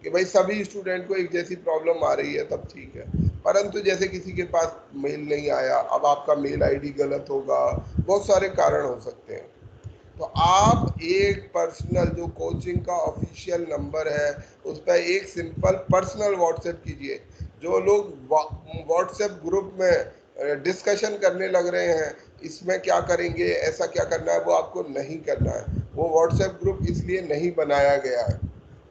कि भाई सभी स्टूडेंट को एक जैसी प्रॉब्लम आ रही है, तब ठीक है। परंतु जैसे किसी के पास मेल नहीं आया, अब आपका मेल आईडी गलत होगा, बहुत सारे कारण हो सकते हैं। तो आप एक पर्सनल जो कोचिंग का ऑफिशियल नंबर है उस पर एक सिंपल पर्सनल व्हाट्सएप कीजिए। जो लोग व्हाट्सएप ग्रुप में डिस्कशन करने लग रहे हैं, इसमें क्या करेंगे, ऐसा क्या करना है, वो आपको नहीं करना है। वो व्हाट्सएप ग्रुप इसलिए नहीं बनाया गया है।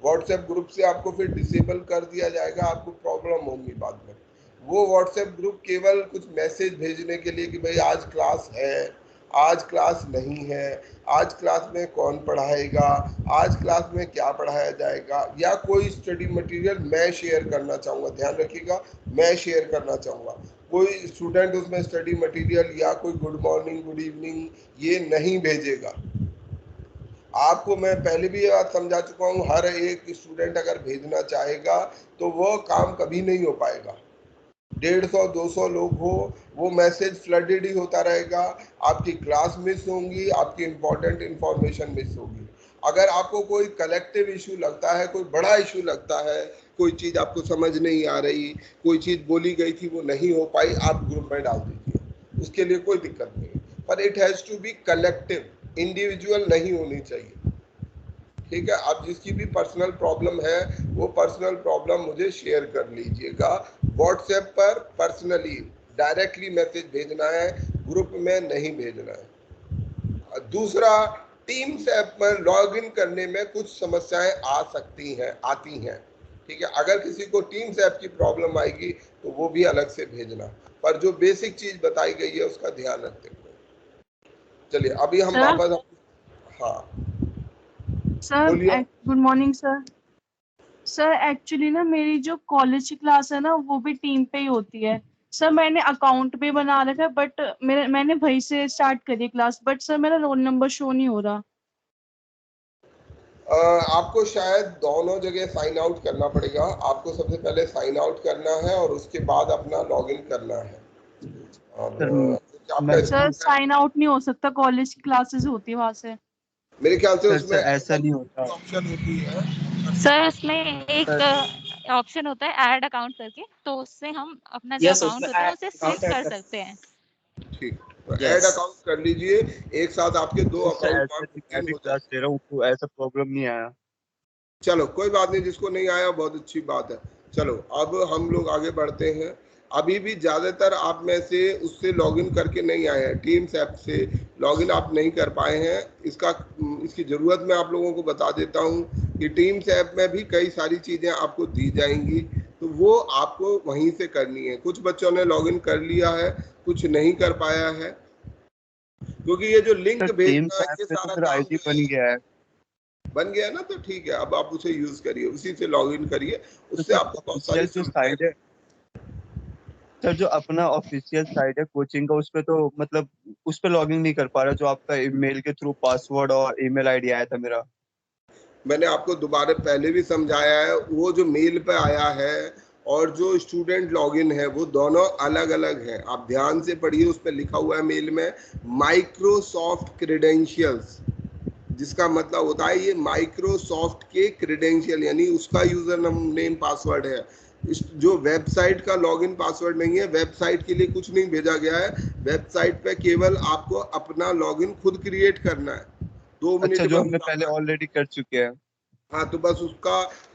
व्हाट्सएप ग्रुप से आपको फिर डिसेबल कर दिया जाएगा, आपको प्रॉब्लम होगी बाद में। वो व्हाट्सएप ग्रुप केवल कुछ मैसेज भेजने के लिए कि भाई आज क्लास है, आज क्लास नहीं है, आज क्लास में कौन पढ़ाएगा, आज क्लास में क्या पढ़ाया जाएगा, या कोई स्टडी मटेरियल मैं शेयर करना चाहूँगा। ध्यान रखिएगा, मैं शेयर करना चाहूँगा। कोई स्टूडेंट उसमें स्टडी मटेरियल या कोई गुड मॉर्निंग, गुड इवनिंग ये नहीं भेजेगा। आपको मैं पहले भी बात समझा चुका हूँ, हर एक स्टूडेंट अगर भेजना चाहेगा तो वो काम कभी नहीं हो पाएगा। 150-200 लोग हो, वो मैसेज फ्लडेड ही होता रहेगा, आपकी क्लास मिस होंगी, आपकी इंपॉर्टेंट इंफॉर्मेशन मिस होगी। अगर आपको कोई कलेक्टिव इशू लगता है, कोई बड़ा इशू लगता है, कोई चीज़ आपको समझ नहीं आ रही, कोई चीज़ बोली गई थी वो नहीं हो पाई, आप ग्रुप में डाल दीजिए, उसके लिए कोई दिक्कत नहीं है। पर it has to be collective, individual नहीं होनी चाहिए। ठीक है, आप जिसकी भी पर्सनल प्रॉब्लम है वो पर्सनल प्रॉब्लम मुझे शेयर कर लीजिएगा व्हाट्सएप पर। पर्सनली डायरेक्टली मैसेज भेजना है, ग्रुप में नहीं भेजना है। दूसरा, टीम्स ऐप पर लॉगिन करने में कुछ समस्याएं आती हैं। ठीक है, अगर किसी को टीम्स ऐप की प्रॉब्लम आएगी तो वो भी अलग से भेजना, पर जो बेसिक चीज बताई गई है उसका ध्यान रखते हुए चलिए। अभी हम वापस, हाँ sir, good morning sir. Sir actually ना मेरी जो कॉलेज की क्लास है ना वो भी टीम पे ही होती है। सर मैंने अकाउंट भी बना रखा है, बट मैंने वहीं से स्टार्ट करी क्लास, बट सर मेरा रोल नंबर शो नहीं हो रहा। आपको शायद दोनों जगह साइन आउट करना पड़ेगा। आपको सबसे पहले साइन आउट करना है और उसके बाद अपना लॉगिन करना है। और सर साइन आउट नहीं हो सकता, कॉलेज की क्लासेस होती है वहां से। मेरे ख्याल से उसमें ऐसा नहीं होता, ऑप्शन होती है सर। उसमें एक ऑप्शन होता है ऐड अकाउंट करके, तो उससे हम अपना जो अकाउंट होता है उसे स्विच कर सकते हैं। ठीक, तो ऐड अकाउंट कर लीजिए, एक साथ आपके दो अकाउंट क्लास ले रहा हूँ तो ऐसा प्रॉब्लम नहीं आया। चलो कोई बात नहीं, जिसको नहीं आया बहुत अच्छी बात है। चलो अब हम लोग आगे बढ़ते हैं। अभी भी ज़्यादातर आप में से उससे लॉगिन करके नहीं आए हैं, टीम्स ऐप से लॉगिन आप नहीं कर पाए हैं। इसकी ज़रूरत मैं आप लोगों को बता देता हूं कि टीम्स ऐप में भी कई सारी चीज़ें आपको दी जाएंगी, तो वो आपको वहीं से करनी है। कुछ बच्चों ने लॉगिन कर लिया है, कुछ नहीं कर पाया है, क्योंकि ये जो लिंक भेजना है ये सारा आईडी बन गया ना, तो ठीक है। अब आप उसे यूज करिए, उसी से लॉगिन करिए, उससे आपको बहुत सारी जो साइट है सर, जो अपना ऑफिशियल साइट है कोचिंग का, उस पे तो मतलब उस पे लॉगिन नहीं कर पा रहा, जो आपका ईमेल के थ्रू पासवर्ड और ईमेल आईडी आया था मेरा। मैंने आपको दोबारा पहले भी समझाया है, वो जो मेल पे आया है और जो स्टूडेंट लॉगिन है वो दोनों अलग अलग हैं। आप ध्यान से पढ़िए, उस पर लिखा हुआ है मेल में माइक्रोसॉफ्ट क्रेडेंशियल्स। जिसका मतलब होता है ये माइक्रोसॉफ्ट के क्रेडेंशियल यानी उसका यूजर नेम पासवर्ड है। जो वेबसाइट का लॉगिन पासवर्ड नहीं है, वेबसाइट के लिए कुछ नहीं भेजा गया है, वेबसाइट पे केवल आपको अपना लॉगिन खुद क्रिएट करना है। 2 मिनट अच्छा, जो हमने पहले ऑलरेडी कर चुके हैं। हाँ, तो बस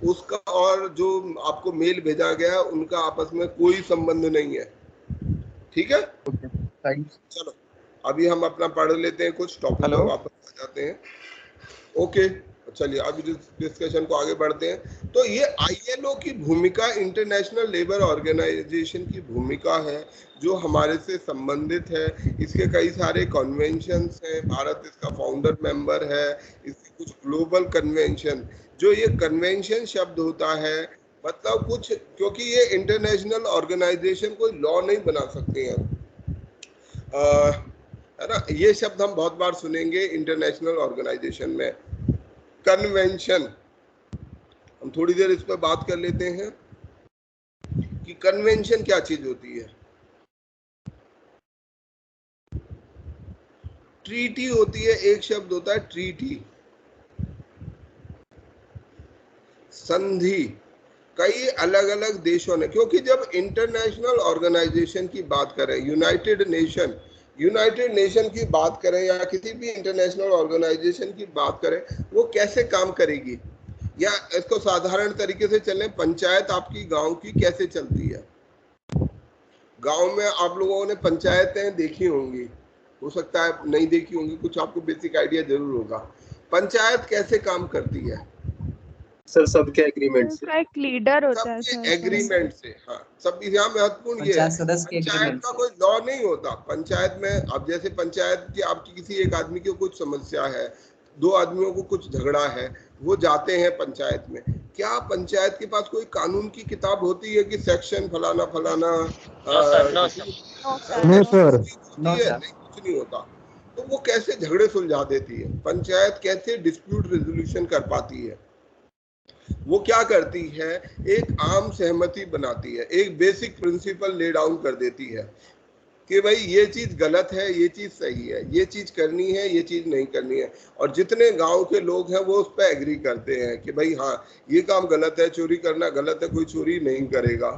उसका और जो आपको मेल भेजा गया है उनका आपस में कोई संबंध नहीं है। ठीक है, ओके, थैंक्स। चलो अभी हम अपना पढ़ लेते हैं, कुछ टॉपिक पर वापस आ जाते हैं। ओके, चलिए अभी डिस्कशन को आगे बढ़ते हैं। तो ये आईएलओ की भूमिका इंटरनेशनल लेबर ऑर्गेनाइजेशन की भूमिका है जो हमारे से संबंधित है। इसके कई सारे कन्वेंशंस हैं, भारत इसका फाउंडर मेंबर है। इसके कुछ ग्लोबल कन्वेंशन, जो ये कन्वेंशन शब्द होता है मतलब कुछ, क्योंकि ये इंटरनेशनल ऑर्गेनाइजेशन कोई लॉ नहीं बना सकते हैं, है ना। ये शब्द हम बहुत बार सुनेंगे इंटरनेशनल ऑर्गेनाइजेशन में, कन्वेंशन। हम थोड़ी देर इस पर बात कर लेते हैं कि कन्वेंशन क्या चीज होती है। ट्रीटी होती है, एक शब्द होता है ट्रीटी, संधि। कई अलग अलग देशों ने, क्योंकि जब इंटरनेशनल ऑर्गेनाइजेशन की बात करें, यूनाइटेड नेशन की बात करें या किसी भी इंटरनेशनल ऑर्गेनाइजेशन की बात करें, वो कैसे काम करेगी, या इसको साधारण तरीके से चलें, पंचायत आपकी गांव की कैसे चलती है। गांव में आप लोगों ने पंचायतें देखी होंगी, हो सकता है नहीं देखी होंगी, कुछ आपको बेसिक आइडिया जरूर होगा। पंचायत कैसे काम करती है सर? सबके एग्रीमेंट से, एक लीडर होता है सबके एग्रीमेंट से। हाँ, सब यहाँ महत्वपूर्ण ये है, पंचायत का कोई लॉ नहीं होता। पंचायत में अब जैसे पंचायत की आपकी किसी एक आदमी की कुछ समस्या है, 2 आदमियों को कुछ झगड़ा है, वो जाते हैं पंचायत में। क्या पंचायत के पास कोई कानून की किताब होती है कि सेक्शन फलाना फलाना? नो सर, कुछ नहीं होता। तो वो कैसे झगड़े सुलझा देती है पंचायत, कैसे डिस्प्यूट रेजोल्यूशन कर पाती है? वो क्या करती है, एक आम सहमति बनाती है, एक बेसिक प्रिंसिपल ले डाउन कर देती है कि भाई ये चीज गलत है, ये चीज सही है, ये चीज करनी है, ये चीज नहीं करनी है। और जितने गांव के लोग हैं वो उस पर एग्री करते हैं कि भाई हाँ ये काम गलत है, चोरी करना गलत है, कोई चोरी नहीं करेगा।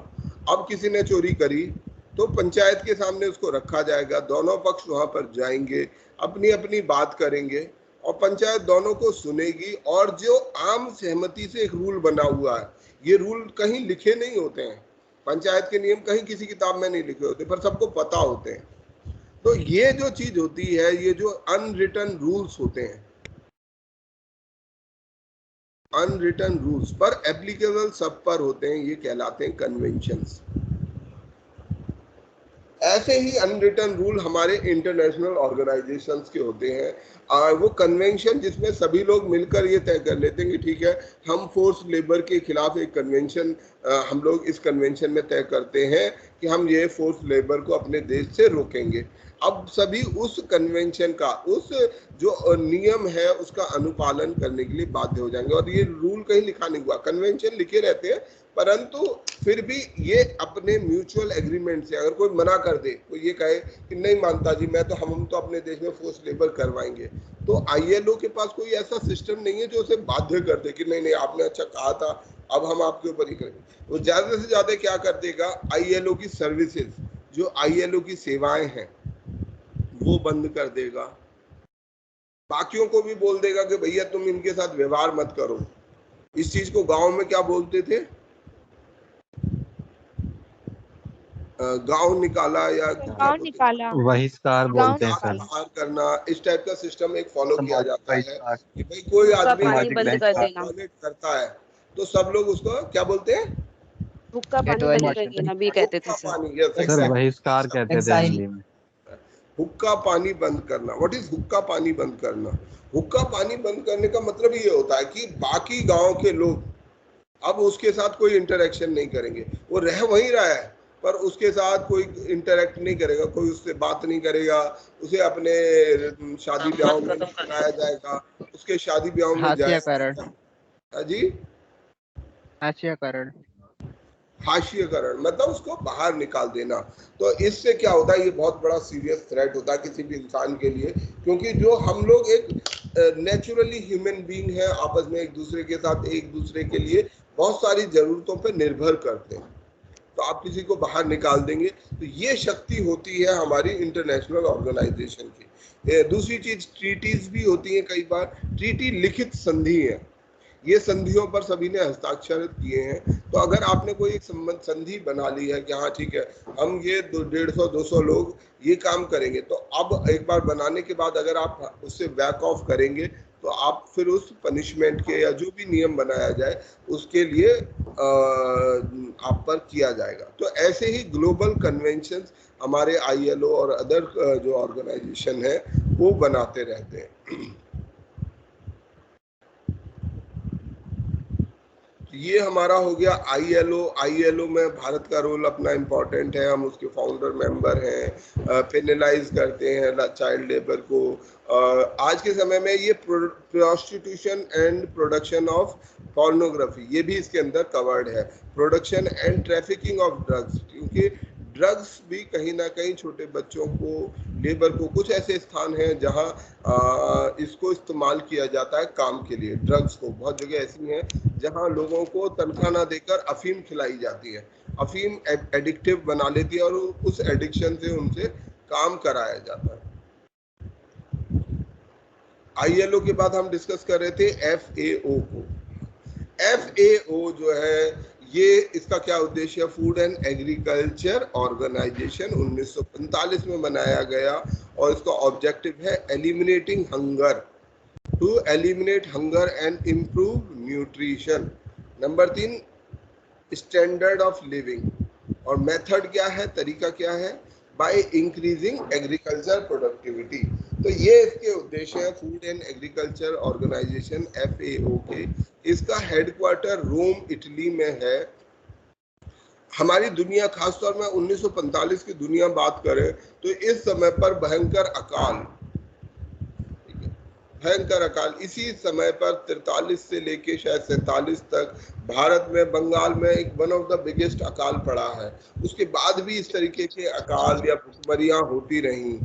अब किसी ने चोरी करी तो पंचायत के सामने उसको रखा जाएगा, दोनों पक्ष वहां पर जाएंगे, अपनी अपनी बात करेंगे और पंचायत दोनों को सुनेगी। और जो आम सहमति से एक रूल बना हुआ है, ये रूल कहीं लिखे नहीं होते हैं, पंचायत के नियम कहीं किसी किताब में नहीं लिखे होते, पर सबको पता होते हैं। तो ये जो चीज होती है, ये जो अनरिटन रूल्स होते हैं, अनरिटन रूल्स पर एप्लीकेबल सब पर होते हैं, ये कहलाते हैं कन्वेंशंस। ऐसे ही अनरिटन रूल हमारे इंटरनेशनल ऑर्गेनाइजेशंस के होते हैं। वो कन्वेंशन जिसमें सभी लोग मिलकर ये तय कर लेते हैं कि ठीक है, हम फोर्स लेबर के खिलाफ एक कन्वेंशन, हम लोग इस कन्वेंशन में तय करते हैं कि हम ये फोर्स लेबर को अपने देश से रोकेंगे। अब सभी उस कन्वेंशन का, उस जो नियम है उसका अनुपालन करने के लिए बाध्य हो जाएंगे। और ये रूल कहीं लिखा नहीं हुआ, कन्वेंशन लिखे रहते हैं, परंतु फिर भी ये अपने म्यूचुअल एग्रीमेंट से, अगर कोई मना कर दे, कोई ये कहे कि नहीं मानता जी, मैं तो हम तो अपने देश में फोर्स लेबर करवाएंगे, तो आईएलओ के पास कोई ऐसा सिस्टम नहीं है जो उसे बाध्य कर दे कि नहीं नहीं आपने अच्छा कहा था, अब हम आपके ऊपर ही करेंगे। वो ज्यादा से ज्यादा क्या कर देगा, आईएलओ की सर्विसेज, जो आईएलओ की सेवाएं हैं वो बंद कर देगा। बाकियों को भी बोल देगा कि भैया तुम इनके साथ व्यवहार मत करो। इस चीज को गांव में क्या बोलते थे, गांव निकाला या बहिष्कार बोलते हैं सर। बहिष्कार करना, इस टाइप का सिस्टम एक फॉलो किया जाता है कि भाई कोई आदमी वायलेट करता है तो सब लोग उसको क्या बोलते हैं, हुक्का पानी बंद कर देना भी कहते थे सर, बहिष्कार कहते थे हिंदी में। हुक्का पानी बंद करना। व्हाट इज हुक्का पानी बंद करना? हुक्का पानी बंद करने का मतलब ये होता है कि बाकी गांव के लोग अब उसके साथ कोई इंटरेक्शन नहीं करेंगे। वो रह वहीं रहा है पर उसके साथ कोई इंटरेक्ट नहीं करेगा, कोई उससे बात नहीं करेगा, उसे अपने शादी ब्याह में बनाया जाएगा, उसके शादी ब्याह में जाएगा। जी, हाशियाकरण मतलब उसको बाहर निकाल देना। तो इससे क्या होता है, ये बहुत बड़ा सीरियस थ्रेट होता है किसी भी इंसान के लिए, क्योंकि जो हम लोग एक नेचुरली ह्यूमन बीइंग है, आपस में एक दूसरे के साथ एक दूसरे के लिए बहुत सारी जरूरतों पर निर्भर करते हैं। तो आप किसी को बाहर निकाल देंगे, तो ये शक्ति होती है हमारी इंटरनेशनल ऑर्गेनाइजेशन की। दूसरी चीज ट्रीटीज भी होती हैं। कई बार ट्रीटी लिखित संधि है, ये संधियों पर सभी ने हस्ताक्षर किए हैं। तो अगर आपने कोई एक संधि बना ली है कि हाँ ठीक है हम ये 150-200 लोग ये काम करेंगे, तो अब एक बार बनाने के बाद अगर आप उससे बैक ऑफ करेंगे तो आप फिर उस पनिशमेंट के या जो भी नियम बनाया जाए उसके लिए आप पर किया जाएगा। तो ऐसे ही ग्लोबल कन्वेंशंस हमारे ILO और अदर जो ऑर्गेनाइजेशन है वो बनाते रहते हैं। ये हमारा हो गया ILO में भारत का रोल अपना इम्पोर्टेंट है, हम उसके फाउंडर मेंबर हैं, पेनलाइज करते हैं चाइल्ड लेबर को। आज के समय में ये prostitution and production of pornography ये भी इसके अंदर कवर्ड है, production and trafficking of drugs, क्योंकि ड्रग्स भी कहीं ना कहीं छोटे बच्चों को, लेबर को, कुछ ऐसे स्थान हैं जहां इसको इस्तेमाल किया जाता है काम के लिए। ड्रग्स को बहुत जगह ऐसी हैं जहां लोगों को तनख्वाह ना देकर अफीम खिलाई जाती है, अफीम एडिक्टिव बना लेती है और उस एडिक्शन से उनसे काम कराया जाता है। ILO के बाद हम डिस्कस कर रहे थे FAO को। FAO जो है ये इसका क्या उद्देश्य है? फूड एंड एग्रीकल्चर ऑर्गेनाइजेशन 1945 में बनाया गया और इसका ऑब्जेक्टिव है eliminating hunger, to eliminate hunger and improve nutrition. Number 3 standard of living, और मेथड क्या है, तरीका क्या है? By increasing agriculture productivity. तो ये इसके उद्देश्य है food and agriculture organisation FAO के। इसका हेडक्वार्टर रोम इटली में है। हमारी दुनिया, खासतौर में 1945 की दुनिया बात करें तो इस समय पर भयंकर अकाल इसी समय पर 43 से लेके शायद 47 तक भारत में, बंगाल में एक वन ऑफ द बिगेस्ट अकाल पड़ा है। उसके बाद भी इस तरीके के अकाल या भुखमरियां होती रहीं।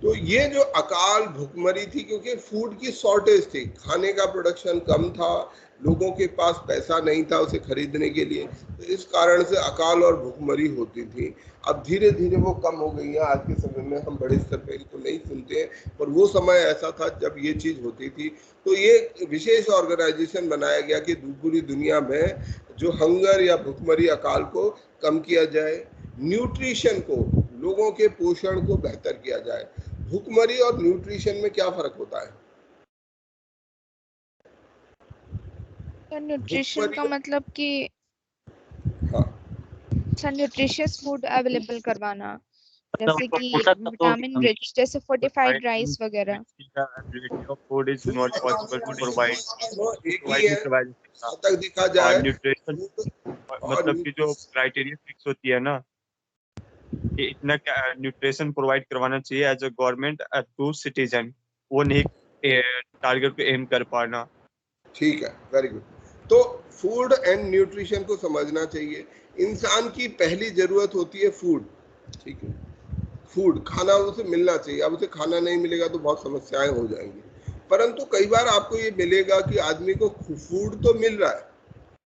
तो ये जो अकाल भुखमरी थी क्योंकि फूड की शॉर्टेज थी, खाने का प्रोडक्शन कम था, लोगों के पास पैसा नहीं था उसे खरीदने के लिए, तो इस कारण से अकाल और भुखमरी होती थी। अब धीरे धीरे वो कम हो गई है। आज के समय में हम बड़े स्तर पर इनको नहीं सुनते हैं, पर वो समय ऐसा था जब ये चीज होती थी। तो ये विशेष ऑर्गेनाइजेशन बनाया गया कि पूरी दुनिया में जो हंगर या भुखमरी अकाल को कम किया जाए, न्यूट्रिशन को, लोगों के पोषण को बेहतर किया जाए। भुखमरी और न्यूट्रिशन में क्या फर्क होता है? न्यूट्रिशन का मतलब कि न्यूट्रिशियस फूड अवेलेबल करवाना, जैसे कि विटामिन रिच, जैसे फोर्टिफाइड राइस वगैरह। Food is not possible to provide तक देखा जाए न्यूट्रिशन, मतलब कि जो क्राइटेरिया फिक्स होती है ना कि इतना न्यूट्रिशन प्रोवाइड करवाना चाहिए as a government to citizen, वो नहीं टारगेट पे एम कर पाना। ठीक है, वेरी गुड। तो फूड एंड न्यूट्रिशन को समझना चाहिए। इंसान की पहली जरूरत होती है फूड, ठीक है, फूड, खाना उसे मिलना चाहिए। अब उसे खाना नहीं मिलेगा तो बहुत समस्याएं हो जाएंगी। परंतु कई बार आपको ये मिलेगा कि आदमी को फूड तो मिल रहा है,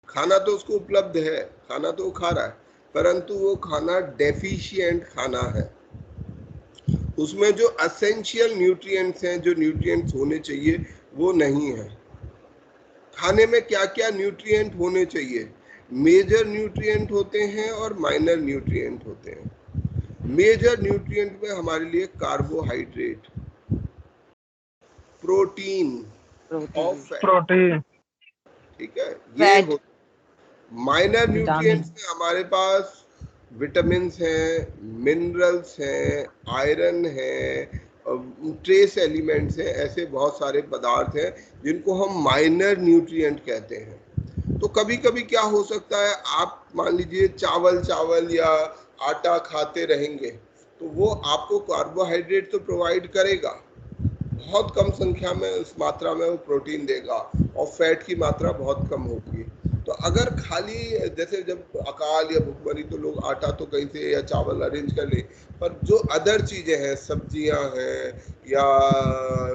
खाना तो उसको उपलब्ध है, खाना तो वो खा रहा है, परंतु वो खाना डेफिशिएंट खाना है। उसमें जो एसेंशियल न्यूट्रिएंट्स हैं, जो न्यूट्रिएंट्स होने चाहिए वो नहीं है। खाने में क्या क्या न्यूट्रिएंट होने चाहिए? मेजर न्यूट्रिएंट होते हैं और माइनर न्यूट्रिएंट होते हैं। मेजर न्यूट्रिएंट में हमारे लिए कार्बोहाइड्रेट, प्रोटीन, ठीक है, ये माइनर न्यूट्रिएंट्स में हमारे पास विटामिन्स हैं, मिनरल्स हैं, आयरन है, ट्रेस एलिमेंट्स हैं, ऐसे बहुत सारे पदार्थ हैं जिनको हम माइनर न्यूट्रिएंट कहते हैं। तो कभी कभी क्या हो सकता है, आप मान लीजिए चावल या आटा खाते रहेंगे तो वो आपको कार्बोहाइड्रेट तो प्रोवाइड करेगा, बहुत कम संख्या में, उस मात्रा में वो प्रोटीन देगा और फैट की मात्रा बहुत कम होगी। तो अगर खाली जैसे जब अकाल या भुखमरी तो लोग आटा तो कहीं से या चावल अरेंज कर ले, पर जो अदर चीजें हैं, सब्जियां हैं या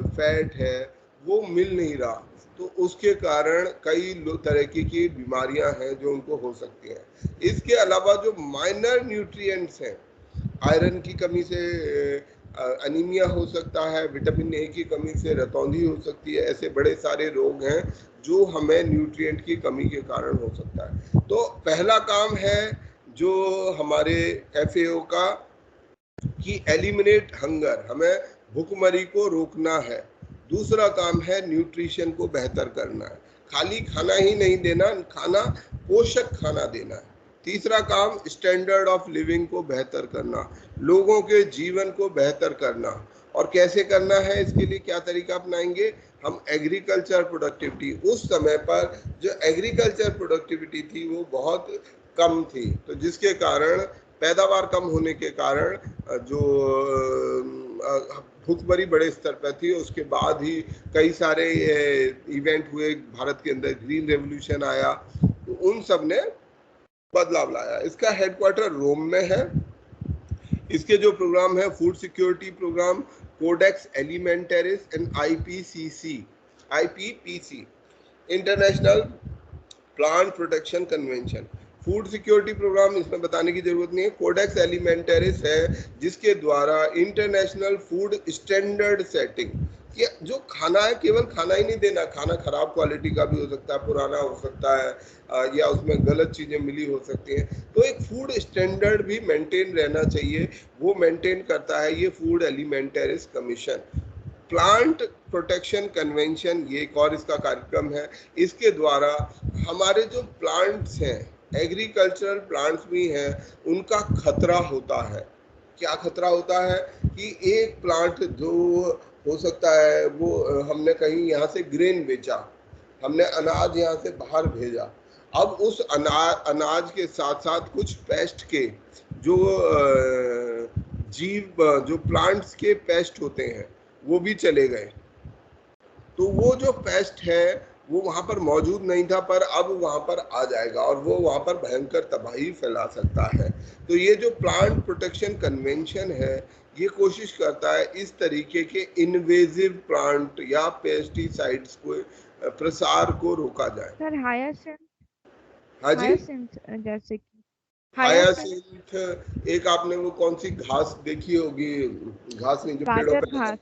फैट है, वो मिल नहीं रहा, तो उसके कारण कई तरह की बीमारियां हैं जो उनको हो सकती हैं। इसके अलावा जो माइनर न्यूट्रिएंट्स हैं, आयरन की कमी से अनीमिया हो सकता है, विटामिन ए की कमी से रतौंधी हो सकती है, ऐसे बड़े सारे रोग हैं जो हमें न्यूट्रिएंट की कमी के कारण हो सकता है। तो पहला काम है जो हमारे FAO का कि एलिमिनेट हंगर, हमें भूखमरी को रोकना है। दूसरा काम है न्यूट्रिशन को बेहतर करना है, खाली खाना ही नहीं देना, खाना पोषक खाना देना है। तीसरा काम स्टैंडर्ड ऑफ लिविंग को बेहतर करना, लोगों के जीवन को बेहतर करना। और कैसे करना है, इसके लिए क्या तरीका अपनाएंगे हम? एग्रीकल्चर प्रोडक्टिविटी, उस समय पर जो एग्रीकल्चर प्रोडक्टिविटी थी वो बहुत कम थी, तो जिसके कारण पैदावार कम होने के कारण जो भूखमरी बड़े स्तर पर थी। उसके बाद ही कई सारे इवेंट हुए भारत के अंदर, ग्रीन रेवोल्यूशन आया, तो उन सब ने बदलाव लाया। इसका हेडक्वार्टर रोम में है। इसके जो प्रोग्राम है, food security programme, codex alimentarius and IPPC, international plant protection convention. Food security programme इसमें बताने की जरूरत नहीं है। कोडेक्स एलिमेंटरिस है जिसके द्वारा इंटरनेशनल फूड स्टैंडर्ड सेटिंग, कि जो खाना है केवल खाना ही नहीं देना, खाना खराब क्वालिटी का भी हो सकता है, पुराना हो सकता है, या उसमें गलत चीजें मिली हो सकती हैं, तो एक फूड स्टैंडर्ड भी मेंटेन रहना चाहिए, वो मेंटेन करता है ये food alimentarius commission. Plant protection convention, ये एक और इसका कार्यक्रम है। इसके द्वारा हमारे जो प्लांट्स हैं, एग्रीकल्चरल प्लांट्स भी हैं, उनका खतरा होता है। क्या खतरा होता है कि एक प्लांट जो हो सकता है वो हमने कहीं यहाँ से ग्रेन बेचा, हमने अनाज यहाँ से बाहर भेजा, अब उस अनाज के साथ साथ कुछ पेस्ट के जो जीव, जो प्लांट्स के पेस्ट होते हैं वो भी चले गए, तो वो जो पेस्ट है वो वहां पर मौजूद नहीं था, पर अब वहां पर आ जाएगा और वो वहां पर भयंकर तबाही फैला सकता है। तो ये जो प्लांट प्रोटेक्शन कन्वेंशन है, ये कोशिश करता है इस तरीके के इन्वेजिव प्लांट या पेस्टिसाइड्स को प्रसार को रोका जाए। सर हायासिंथ, हाँ जी, जैसे कि हायासिंथ, एक आपने वो कौन सी घास देखी होगी, घास नहीं जो पेड़ों पे, घास,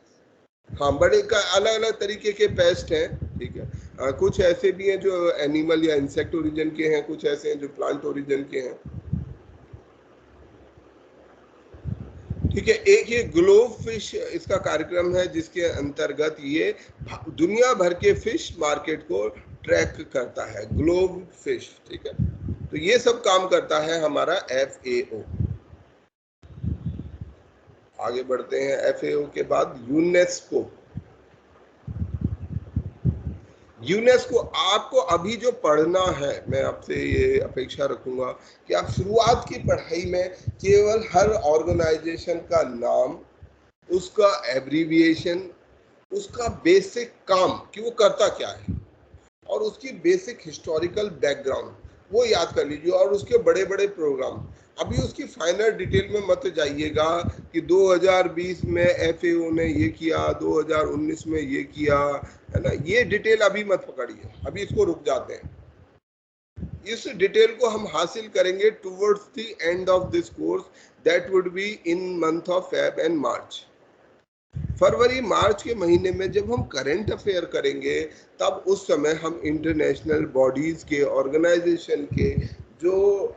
हाँ, बड़े का अलग अलग तरीके के पेस्ट हैं, ठीक है। कुछ ऐसे भी हैं जो एनिमल या इंसेक्ट ओरिजिन के हैं, कुछ ऐसे हैं जो प्लांट ओरिजिन के हैं, ठीक है। एक ये ग्लोब फिश इसका कार्यक्रम है जिसके अंतर्गत ये दुनिया भर के फिश मार्केट को ट्रैक करता है, ग्लोब फिश, ठीक है। तो ये सब काम करता है हमारा FAO। आगे बढ़ते हैं। FAO के बाद यूनेस्को। यूनेस्को आपको अभी जो पढ़ना है, मैं आपसे ये अपेक्षा रखूंगा कि आप शुरुआत की पढ़ाई में केवल हर ऑर्गेनाइजेशन का नाम, उसका एब्रीविएशन, उसका बेसिक काम कि वो करता क्या है, और उसकी बेसिक हिस्टोरिकल बैकग्राउंड वो याद कर लीजिए, और उसके बड़े बड़े प्रोग्राम। अभी उसकी फाइनल डिटेल में मत जाइएगा कि 2020 में FAO ने ये किया, 2019 में ये किया, है ना, ये डिटेल अभी मत पकड़िए, अभी इसको रुक जाते हैं। इस डिटेल को हम हासिल करेंगे towards the end of this course, that would be in month of Feb and March. फरवरी मार्च के महीने में जब हम करंट अफेयर करेंगे, तब उस समय हम इंटरनेशनल बॉडीज के, ऑर्गेनाइजेशन के जो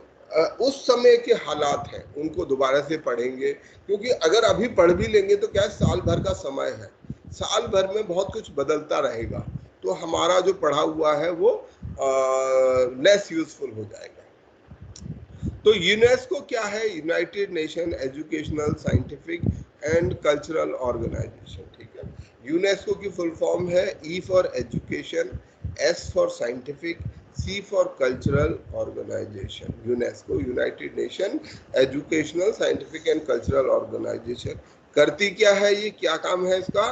उस समय के हालात हैं उनको दोबारा से पढ़ेंगे, क्योंकि अगर अभी पढ़ भी लेंगे तो क्या, साल भर का समय है, साल भर में बहुत कुछ बदलता रहेगा, तो हमारा जो पढ़ा हुआ है वो लेस यूजफुल हो जाएगा। तो यूनेस्को क्या है? United nation educational, scientific and cultural organisation, ठीक है। यूनेस्को की फुल फॉर्म है E for education, S for scientific, C for cultural organisation. UNESCO, united nation educational, scientific and cultural organisation. करती क्या है ये, क्या काम है इसका?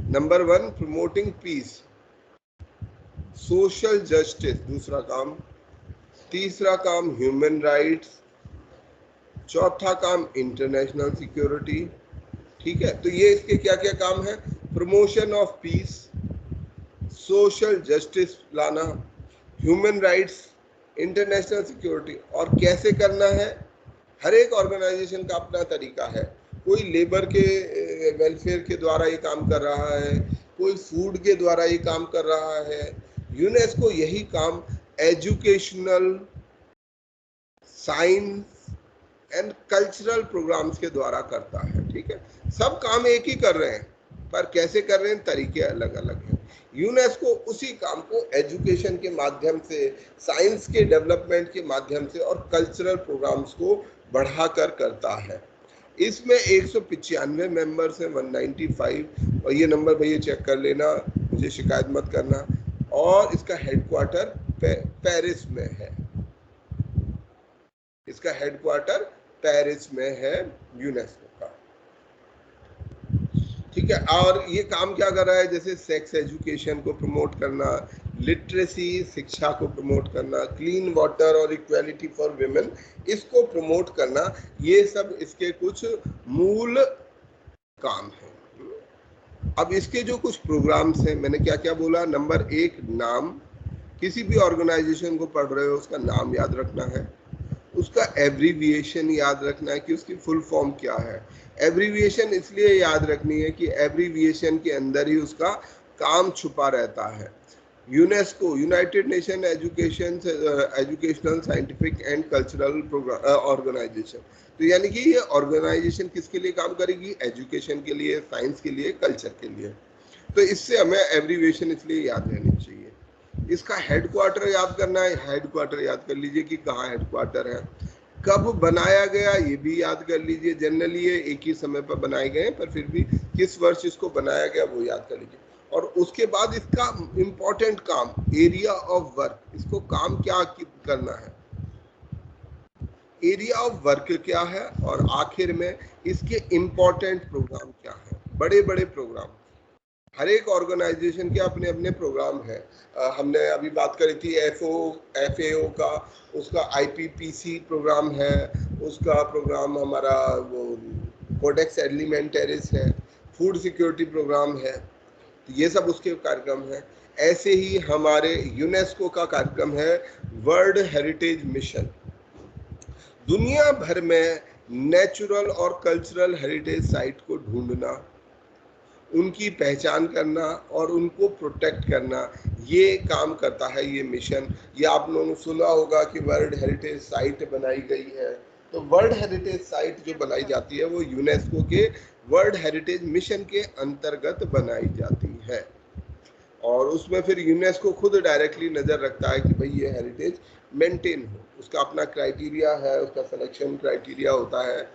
Number 1 promoting peace, social justice दूसरा काम, तीसरा काम ह्यूमन राइट्स, चौथा काम इंटरनेशनल सिक्योरिटी। ठीक है, तो ये इसके क्या क्या काम है? Promotion of peace, social justice लाना, ह्यूमन राइट्स, इंटरनेशनल सिक्योरिटी। और कैसे करना है? हर एक ऑर्गेनाइजेशन का अपना तरीका है। कोई लेबर के वेलफेयर के द्वारा ये काम कर रहा है, कोई फूड के द्वारा ये काम कर रहा है। यूनेस्को यही काम educational, science and cultural programmes के द्वारा करता है। ठीक है, सब काम एक ही कर रहे हैं, पर कैसे कर रहे हैं, तरीके अलग अलग हैं। यूनेस्को उसी काम को एजुकेशन के माध्यम से, साइंस के डेवलपमेंट के माध्यम से और कल्चरल प्रोग्राम्स को बढ़ाकर करता है। इसमें 195 मेंबर्स हैं, 195, और ये नंबर भैया चेक कर लेना, मुझे शिकायत मत करना। और इसका हेडक्वार्टर पेरिस में है, इसका हेडक्वार्टर पेरिस में है यूनेस्को का। ठीक है, और ये काम क्या कर रहा है? जैसे सेक्स एजुकेशन को प्रमोट करना, लिटरेसी शिक्षा को प्रमोट करना, क्लीन वाटर और इक्वालिटी फॉर विमेन इसको प्रमोट करना, ये सब इसके कुछ मूल काम हैं। अब इसके जो कुछ प्रोग्राम्स हैं, मैंने क्या क्या बोला? नंबर 1 नाम, किसी भी ऑर्गेनाइजेशन को पढ़ रहे हो उसका नाम याद रखना है, उसका एब्रीविएशन याद रखना है कि उसकी फुल फॉर्म क्या है। एब्रीविएशन इसलिए याद रखनी है कि एब्रीविएशन के अंदर ही उसका काम छुपा रहता है। UNESCO, united nation educational scientific and cultural organisation. तो यानी कि ये ऑर्गेनाइजेशन किसके लिए काम करेगी? एजुकेशन के लिए, साइंस के लिए, कल्चर के लिए। तो इससे हमें एब्रीविएशन इसलिए याद रहनी चाहिए। इसका हेडक्वार्टर याद करना है, हेडक्वार्टर याद कर लीजिए कि कहाँ हेडक्वार्टर है। कब बनाया गया ये भी याद कर लीजिए। जनरली ये एक ही समय पर बनाए गए हैं, पर फिर भी किस वर्ष इसको बनाया गया वो याद कर लीजिए। और उसके बाद इसका इम्पोर्टेंट काम, एरिया ऑफ वर्क, इसको काम क्या करना है, एरिया ऑफ वर्क क्या है, और आखिर में इसके इम्पोर्टेंट प्रोग्राम क्या है। बड़े बड़े प्रोग्राम, हर एक ऑर्गेनाइजेशन के अपने अपने प्रोग्राम हैं। हमने अभी बात करी थी FAO का, उसका IPPC प्रोग्राम है, उसका प्रोग्राम हमारा वो कोडेक्स एलिमेंटरिस है, फूड सिक्योरिटी प्रोग्राम है, तो ये सब उसके कार्यक्रम हैं। ऐसे ही हमारे यूनेस्को का कार्यक्रम है वर्ल्ड हेरिटेज मिशन। दुनिया भर में नेचुरल और कल्चरल हेरिटेज साइट को ढूंढना, उनकी पहचान करना और उनको प्रोटेक्ट करना, ये काम करता है ये मिशन। ये आप लोगों ने सुना होगा कि वर्ल्ड हेरिटेज साइट बनाई गई है। तो वर्ल्ड हेरिटेज साइट जो बनाई जाती है वो यूनेस्को के वर्ल्ड हेरिटेज मिशन के अंतर्गत बनाई जाती है, और उसमें फिर यूनेस्को खुद डायरेक्टली नज़र रखता है कि भाई ये हेरिटेज मेंटेन हो। उसका अपना क्राइटेरिया है, उसका सिलेक्शन क्राइटेरिया होता है।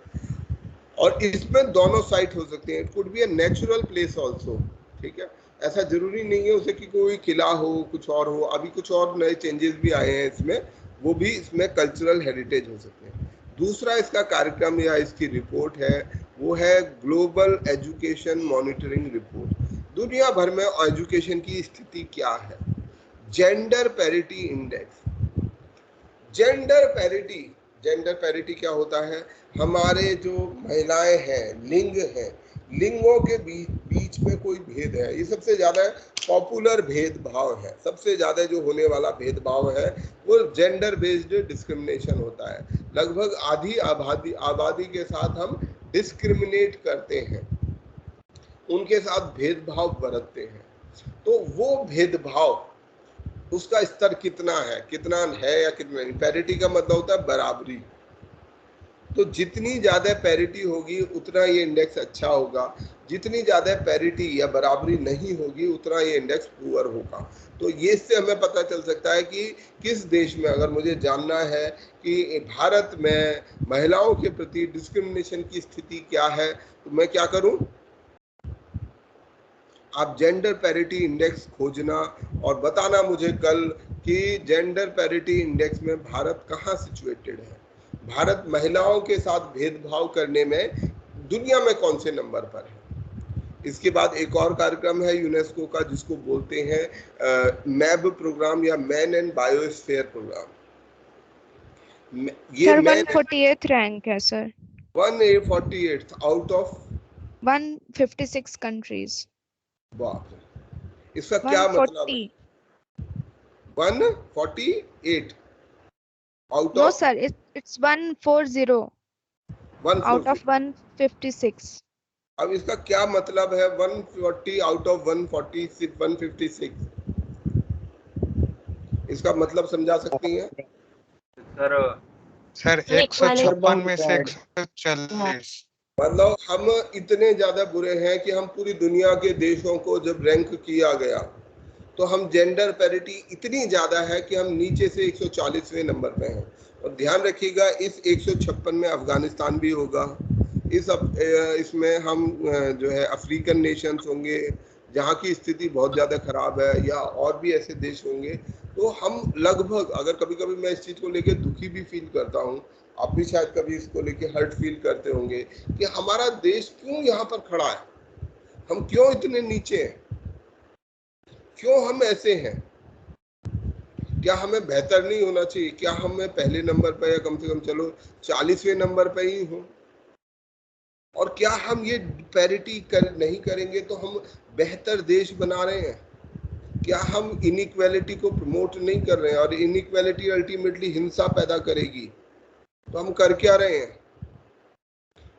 और इसमें दोनों साइट हो सकते हैं, it could be a natural place also. ठीक है, ऐसा जरूरी नहीं है उसे कि कोई किला हो, कुछ और हो। अभी कुछ और नए चेंजेस भी आए हैं इसमें, वो भी इसमें कल्चरल हेरिटेज हो सकते हैं। दूसरा इसका कार्यक्रम या इसकी रिपोर्ट है वो है ग्लोबल एजुकेशन मॉनिटरिंग रिपोर्ट। दुनिया भर में एजुकेशन की स्थिति क्या है। Gender parity index, gender parity क्या होता है? हमारे जो महिलाएं हैं, लिंग हैं, लिंगों के बीच में कोई भेद है, ये सबसे ज्यादा पॉपुलर भेदभाव है। सबसे ज्यादा जो होने वाला भेदभाव है वो जेंडर बेस्ड डिस्क्रिमिनेशन होता है। लगभग आधी आबादी के साथ हम डिस्क्रिमिनेट करते हैं, उनके साथ भेदभाव बरतते हैं। तो वो भेदभाव, उसका स्तर कितना है या कितना नहीं। पैरिटी का मतलब होता है बराबरी। तो जितनी ज्यादा पैरिटी होगी उतना ये इंडेक्स अच्छा होगा, जितनी ज्यादा पैरिटी या बराबरी नहीं होगी उतना ये इंडेक्स पुअर होगा। तो ये इससे हमें पता चल सकता है कि किस देश में, अगर मुझे जानना है कि भारत में महिलाओं के प्रति डिस्क्रिमिनेशन की स्थिति क्या है, तो मैं क्या करूं? आप जेंडर पैरिटी इंडेक्स खोजना और बताना मुझे कल कि जेंडर पैरिटी इंडेक्स में भारत कहाँ सिचुएटेड है। भारत महिलाओं के साथ भेदभाव करने में दुनिया में कौन से नंबर पर है। इसके बाद एक और कार्यक्रम है यूनेस्को का जिसको बोलते हैं मैब प्रोग्राम या मैन एंड बायोस्फीयर प्रोग्राम। ये सर 148th रैंक है सर। 148 out of 156 countries. बाप रे, इसका क्या मतलब है? 148 out no of sir, it's 140 out of 156। अब इसका क्या मतलब है 140 आउट ऑफ 146 156? इसका मतलब समझा सकती हैं? सर 156 में से 140। मतलब हम इतने ज्यादा बुरे हैं कि हम पूरी दुनिया के देशों को जब रैंक किया गया तो हम जेंडर पैरिटी इतनी ज्यादा है कि हम नीचे से 140वें नंबर पे हैं। और ध्यान रखिएगा इस 156 में अफगानिस्तान भी होगा, इसमें हम जो है अफ्रीकन नेशंस होंगे जहाँ की स्थिति बहुत ज़्यादा खराब है, या और भी ऐसे देश होंगे। तो हम लगभग, अगर कभी कभी मैं इस चीज़ को लेके दुखी भी फील करता हूँ, आप भी शायद कभी इसको लेके हर्ट फील करते होंगे कि हमारा देश क्यों यहाँ पर खड़ा है, हम क्यों इतने नीचे हैं, क्यों हम ऐसे हैं? क्या हमें बेहतर नहीं होना चाहिए? क्या हमें पहले नंबर पर या कम से कम चलो 40वें नंबर पर ही हो? और क्या हम ये पैरिटी नहीं करेंगे तो हम बेहतर देश बना रहे हैं? क्या हम इनइक्वालिटी को प्रमोट नहीं कर रहे हैं? और इनइक्वालिटी अल्टीमेटली हिंसा पैदा करेगी। तो हम कर क्या रहे हैं?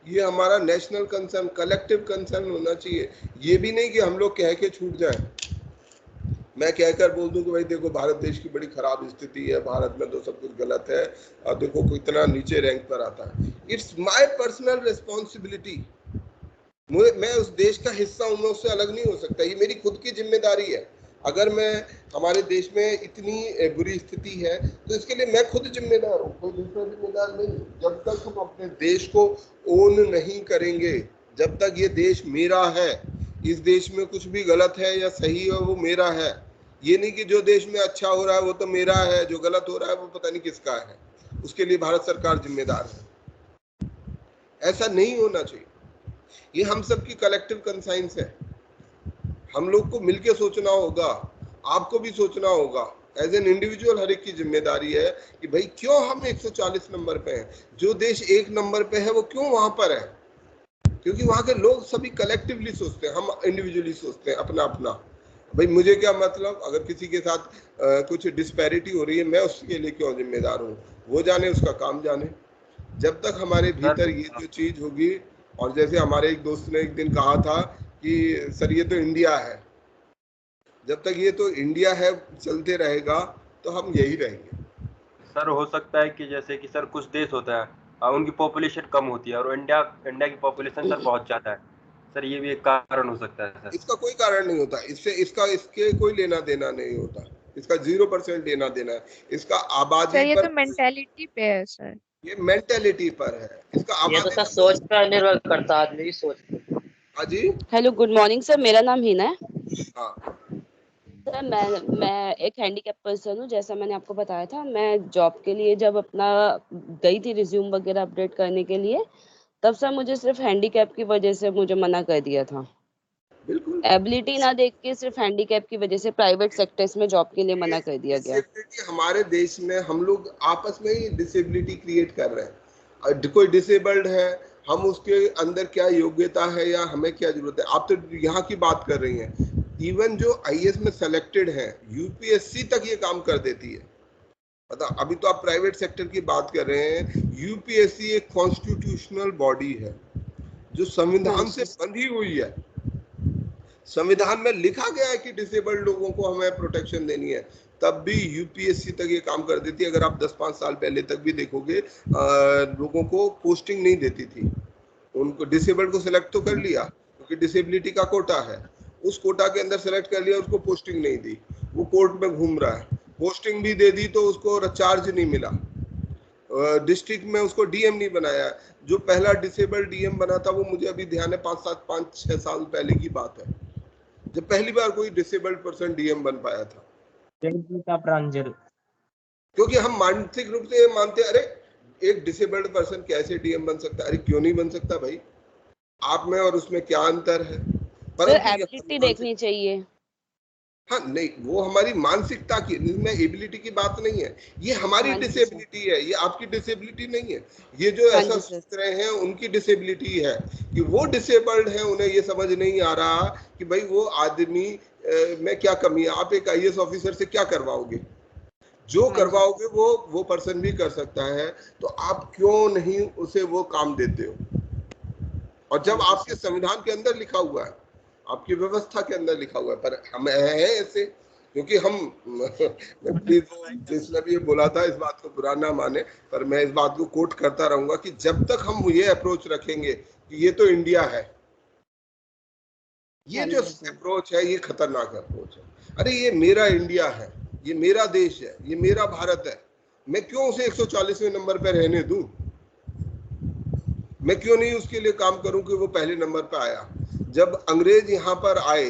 ये हमारा नेशनल कंसर्न, कलेक्टिव कंसर्न होना चाहिए। ये भी नहीं कि हम लोग कह के छूट जाएं। मैं कहकर बोल दूं कि भाई देखो भारत देश की बड़ी खराब स्थिति है, भारत में तो सब कुछ गलत है और देखो कितना नीचे रैंक पर आता है। It's my personal responsibility. मैं उस देश का हिस्सा हूं, मैं उससे अलग नहीं हो सकता। ये मेरी खुद की जिम्मेदारी है। अगर मैं हमारे देश में इतनी बुरी स्थिति है तो इसके लिए मैं खुद जिम्मेदार हूँ, कोई दूसरा जिम्मेदार नहीं। जब तक हम अपने देश को ओन नहीं करेंगे, जब तक ये देश मेरा है, इस देश में कुछ भी गलत है या सही है वो मेरा है। ये नहीं कि जो देश में अच्छा हो रहा है वो तो मेरा है, जो गलत हो रहा है वो पता नहीं किसका है, उसके लिए भारत सरकार जिम्मेदार है। ऐसा नहीं होना चाहिए। ये हम सब की कलेक्टिव कंसाइंस है। हम लोग को मिलके सोचना होगा, आपको भी सोचना होगा। एज एन इंडिविजुअल हर एक की जिम्मेदारी है कि भाई क्यों हम 140 नंबर पे हैं? जो देश 1 नंबर पे है वो क्यों वहां पर है? क्योंकि वहां के लोग सभी कलेक्टिवली सोचते हैं, हम इंडिविजुअली सोचते हैं अपना अपना। भाई मुझे क्या मतलब, अगर किसी के साथ कुछ डिस्पैरिटी हो रही है, मैं उसके लिए क्यों जिम्मेदार हूँ? वो जाने, उसका काम जाने। जब तक हमारे भीतर ये जो चीज होगी, और जैसे हमारे एक दोस्त ने एक दिन कहा था कि सर ये तो इंडिया है, जब तक ये तो इंडिया है चलते रहेगा तो हम यही रहेंगे। सर हो सकता है कि जैसे कि सर कुछ देश होता है उनकी पॉपुलेशन कम होती है और इंडिया की पॉपुलेशन सर बहुत ज्यादा है, सर ये भी एक कारण हो सकता है सर। इसका कोई कारण नहीं होता, इसके कोई लेना देना नहीं होता, इसका 0% लेना देना है। इसका आबादी सर ये पर, तो मेंटालिटी पे है सर, ये मेंटालिटी पर है। इसका ये तो सर सोच पर निर्भर करता है, आदमी की सोच। हाँ जी। हेलो, गुड मॉर्निंग सर, मेरा नाम हिना है। हाँ सर, मैं एक हैंडीकैप पर्सन हूँ। जैसा मैंने आपको बताया था, मैं जॉब के लिए जब अपना गई थी रिज्यूम वगैरह अपडेट करने के लिए, तब सर मुझे सिर्फ हैंडीकैप की वजह से मुझे मना कर दिया था। बिल्कुल एबिलिटी ना देख के सिर्फ हैंडीकैप की वजह से प्राइवेट सेक्टर्स में जॉब के लिए मना कर दिया गया। हमारे देश में हम लोग आपस में ही डिसेबिलिटी क्रिएट कर रहे हैं। कोई डिसेबल्ड है, हम उसके अंदर क्या योग्यता है या हमें क्या जरूरत है? आप तो यहाँ की बात कर रही हैं। इवन जो आईएएस में सेलेक्टेड है, यूपीएससी तक ये काम कर देती है। पता, अभी तो आप प्राइवेट सेक्टर की बात कर रहे हैं। यूपीएससी एक कॉन्स्टिट्यूशनल बॉडी है जो संविधान से बंधी हुई है। संविधान में लिखा गया है कि डिसेबल्ड लोगों को हमें प्रोटेक्शन देनी है, तब भी यूपीएससी तक ये काम कर देती है। अगर आप 10-5 साल पहले तक भी देखोगे, लोगों को पोस्टिंग नहीं देती थी। उनको डिसेबल्ड को सिलेक्ट तो कर लिया क्योंकि डिसेबिलिटी का कोटा है, उस कोटा के अंदर सेलेक्ट कर लिया, उसको पोस्टिंग नहीं दी, वो कोर्ट में घूम रहा है। पोस्टिंग भी दे दी तो उसको चार्ज नहीं मिला, डिस्ट्रिक्ट में उसको डीएम नहीं बनाया। जो पहला डिसेबल्ड डीएम बना था वो मुझे अभी ध्यान है 5-6 साल पहले की बात है, जब पहली बार कोई डिसेबल्ड पर्सन डीएम बन पाया था। क्योंकि हम मानसिक रूप से मानते हैं, अरे एक डिसेबल्ड पर्सन कैसे डीएम बन सकता है? अरे क्यों नहीं बन सकता भाई? आप में और उसमें क्या अंतर है? परंतु एबिलिटी देखनी चाहिए। हाँ नहीं, वो हमारी मानसिकता की, इसमें एबिलिटी की बात नहीं है, ये हमारी डिसेबिलिटी है, ये आपकी डिसेबिलिटी नहीं है। ये जो ऐसा सोच रहे हैं उनकी डिसेबिलिटी है कि वो डिसेबल्ड है, उन्हें ये समझ नहीं आ रहा कि भाई वो आदमी में क्या कमी है। आप एक आईएएस ऑफिसर से क्या करवाओगे? जो करवाओगे वो पर्सन भी कर सकता है, तो आप क्यों नहीं उसे वो काम देते हो? और जब आपके संविधान के अंदर लिखा हुआ है, आपकी व्यवस्था के अंदर लिखा हुआ है, पर हम हैं ऐसे, क्योंकि हम प्लीज जिसने भी ये बोला था इस बात को बुरा ना माने, पर मैं इस बात को कोट करता रहूंगा कि जब तक हम ये अप्रोच रखेंगे कि ये तो इंडिया है, ये जो अप्रोच है ये खतरनाक अप्रोच है। अरे ये मेरा इंडिया है, ये मेरा देश है, ये मेरा भारत है, मैं क्यों उसे 140वें नंबर पर रहने दूं? मैं क्यों नहीं उसके लिए काम करूं कि वो पहले नंबर पर आया? जब अंग्रेज यहाँ पर आए,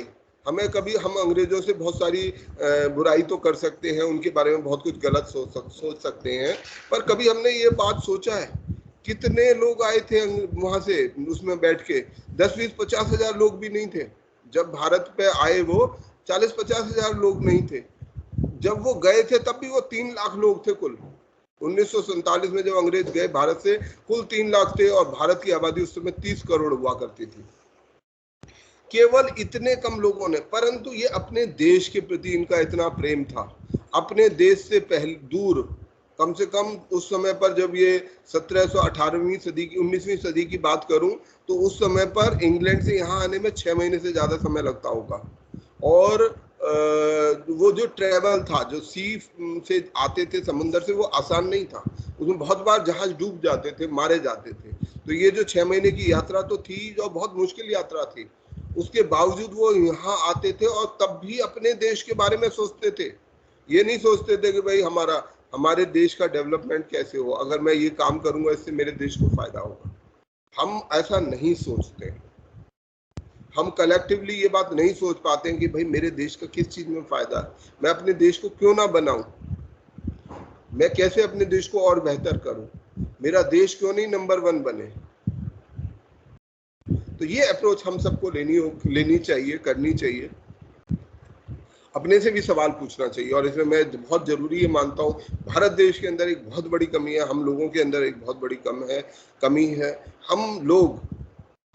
हमें कभी, हम अंग्रेजों से बहुत सारी बुराई तो कर सकते हैं, उनके बारे में बहुत कुछ गलत सोच सकते हैं, पर कभी हमने ये बात सोचा है कितने लोग आए थे वहां से, उसमें बैठ के 10-20-50 हजार लोग भी नहीं थे। जब भारत पे आए वो 40-50 हजार लोग नहीं थे। जब वो गए थे तब भी वो 3 लाख लोग थे कुल। 1947 में जब अंग्रेज गए भारत से, कुल 3 लाख थे, और भारत की आबादी उस समय 30 करोड़ हुआ करती थी। केवल इतने कम लोगों ने, परंतु ये अपने देश के प्रति इनका इतना प्रेम था, अपने देश से पहले दूर, कम से कम उस समय पर जब ये 1718वीं सदी की 19वीं सदी की बात करूं, तो उस समय पर इंग्लैंड से यहाँ आने में 6 महीने से ज्यादा समय लगता होगा। और वो जो ट्रेवल था, जो सी से आते थे समुद्र से, वो आसान नहीं था, उसमें बहुत बार जहाज डूब जाते थे, मारे जाते थे। तो ये जो 6 महीने की यात्रा तो थी, जो बहुत मुश्किल यात्रा थी, उसके बावजूद वो यहाँ आते थे और तब भी अपने देश के बारे में सोचते थे। ये नहीं सोचते थे कि भाई हमारे देश का डेवलपमेंट कैसे हो, अगर मैं ये काम करूंगा इससे मेरे देश को फायदा होगा। हम ऐसा नहीं सोचते। हम कलेक्टिवली ये बात नहीं सोच पाते हैं कि भाई मेरे देश का किस चीज में फायदा है, मैं अपने देश को क्यों ना बनाऊं, मैं कैसे अपने देश को और बेहतर करूं, मेरा देश क्यों नहीं नंबर 1 बने। तो ये अप्रोच हम सबको लेनी चाहिए, करनी चाहिए, अपने से भी सवाल पूछना चाहिए। और इसमें मैं बहुत जरूरी ये मानता हूँ, भारत देश के अंदर एक बहुत बड़ी कमी है, हम लोगों के अंदर एक बहुत बड़ी कमी है। हम लोग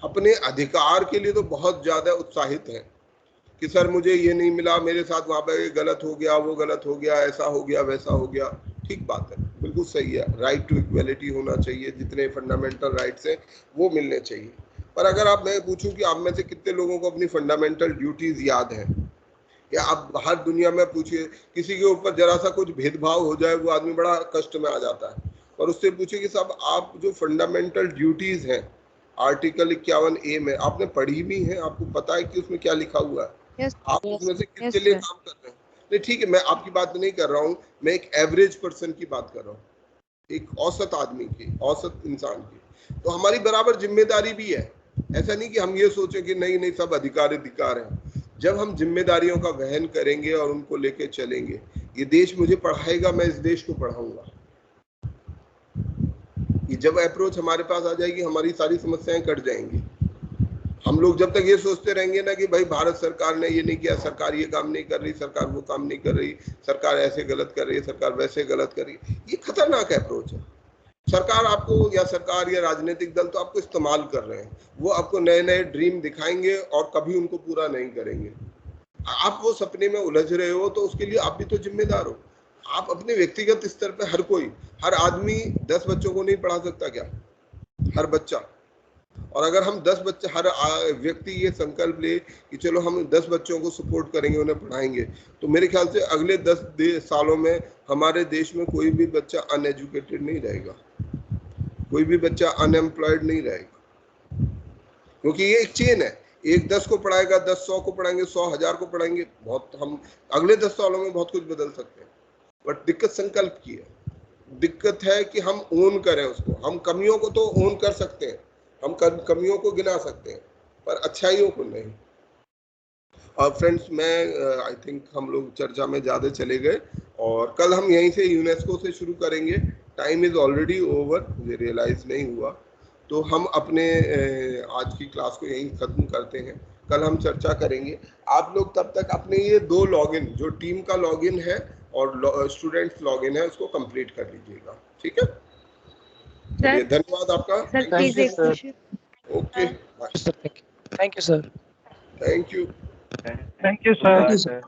अपने अधिकार के लिए तो बहुत ज्यादा उत्साहित हैं कि सर मुझे ये नहीं मिला, मेरे साथ वहां पर गलत हो गया, वो गलत हो गया, ऐसा हो गया, वैसा हो गया। ठीक बात है, बिल्कुल सही है, राइट टू इक्वलिटी होना चाहिए, जितने फंडामेंटल राइट्स हैं वो मिलने चाहिए। पर अगर आप, मैं पूछूं कि आप में से कितने लोगों को अपनी फंडामेंटल ड्यूटीज याद हैं, या आप बाहर दुनिया में पूछिए, किसी के ऊपर जरा सा कुछ भेदभाव हो जाए वो आदमी बड़ा कष्ट में आ जाता है, और उससे पूछिए कि साहब आप जो फंडामेंटल ड्यूटीज हैं आर्टिकल 51A में आपने पढ़ी भी है, आपको पता है कि उसमें क्या लिखा हुआ है? आप उसमें से किसके लिए काम कर रहे हैं? नहीं ठीक है, मैं आपकी बात नहीं कर रहा हूँ, मैं एक एवरेज पर्सन की बात कर रहा हूँ, एक औसत आदमी की, औसत इंसान की। तो हमारी बराबर जिम्मेदारी भी है। ऐसा नहीं कि हम ये सोचें कि नहीं सब अधिकार है। जब हम जिम्मेदारियों का वहन करेंगे और उनको लेके चलेंगे, ये देश मुझे पढ़ाएगा, मैं इस देश को पढ़ाऊंगा। ये जब अप्रोच हमारे पास आ जाएगी, हमारी सारी समस्याएं कट जाएंगी। हम लोग जब तक ये सोचते रहेंगे ना कि भाई भारत सरकार ने ये नहीं किया, सरकार ये काम नहीं कर रही, सरकार वो काम नहीं कर रही, सरकार ऐसे गलत कर रही है, सरकार वैसे गलत कर रही है, ये खतरनाक अप्रोच है। सरकार आपको, या सरकार या राजनीतिक दल तो आपको इस्तेमाल कर रहे हैं, वो आपको नए नए ड्रीम दिखाएंगे और कभी उनको पूरा नहीं करेंगे। आप वो सपने में उलझ रहे हो तो उसके लिए आप भी तो जिम्मेदार हो। आप अपने व्यक्तिगत स्तर पे, हर आदमी 10 बच्चों को नहीं पढ़ा सकता क्या? हर बच्चा। और अगर हम 10 बच्चे, हर व्यक्ति ये संकल्प ले कि चलो हम 10 बच्चों को सपोर्ट करेंगे, उन्हें पढ़ाएंगे, तो मेरे ख्याल से अगले 10 सालों में हमारे देश में कोई भी बच्चा अनएजुकेटेड नहीं रहेगा, कोई भी बच्चा अनएम्प्लॉयड नहीं रहेगा, क्योंकि ये एक चेन है। एक 10 को पढ़ाएगा, 10 100 को पढ़ाएंगे, 100 1000 को पढ़ाएंगे, बहुत, हम अगले 10 सालों में बहुत कुछ बदल सकते हैं। बट दिक्कत संकल्प की है, दिक्कत है कि हम ओन करें उसको। हम कमियों को तो ओन कर सकते हैं, हम कमियों को गिना सकते हैं, पर अच्छाइयों को नहीं। और फ्रेंड्स, मैं आई थिंक हम लोग चर्चा में ज़्यादा चले गए, और कल हम यहीं से यूनेस्को से शुरू करेंगे। टाइम इज़ ऑलरेडी ओवर, मुझे रियलाइज़ नहीं हुआ, तो हम अपने आज की क्लास को यहीं ख़त्म करते हैं। कल हम चर्चा करेंगे। आप लोग तब तक अपने ये 2 लॉगिन, जो टीम का लॉगिन है और स्टूडेंट्स लॉगिन है, उसको कंप्लीट कर लीजिएगा। ठीक है, चलिए धन्यवाद आपका। Okay, thank you sir. Thank you. Thank you sir.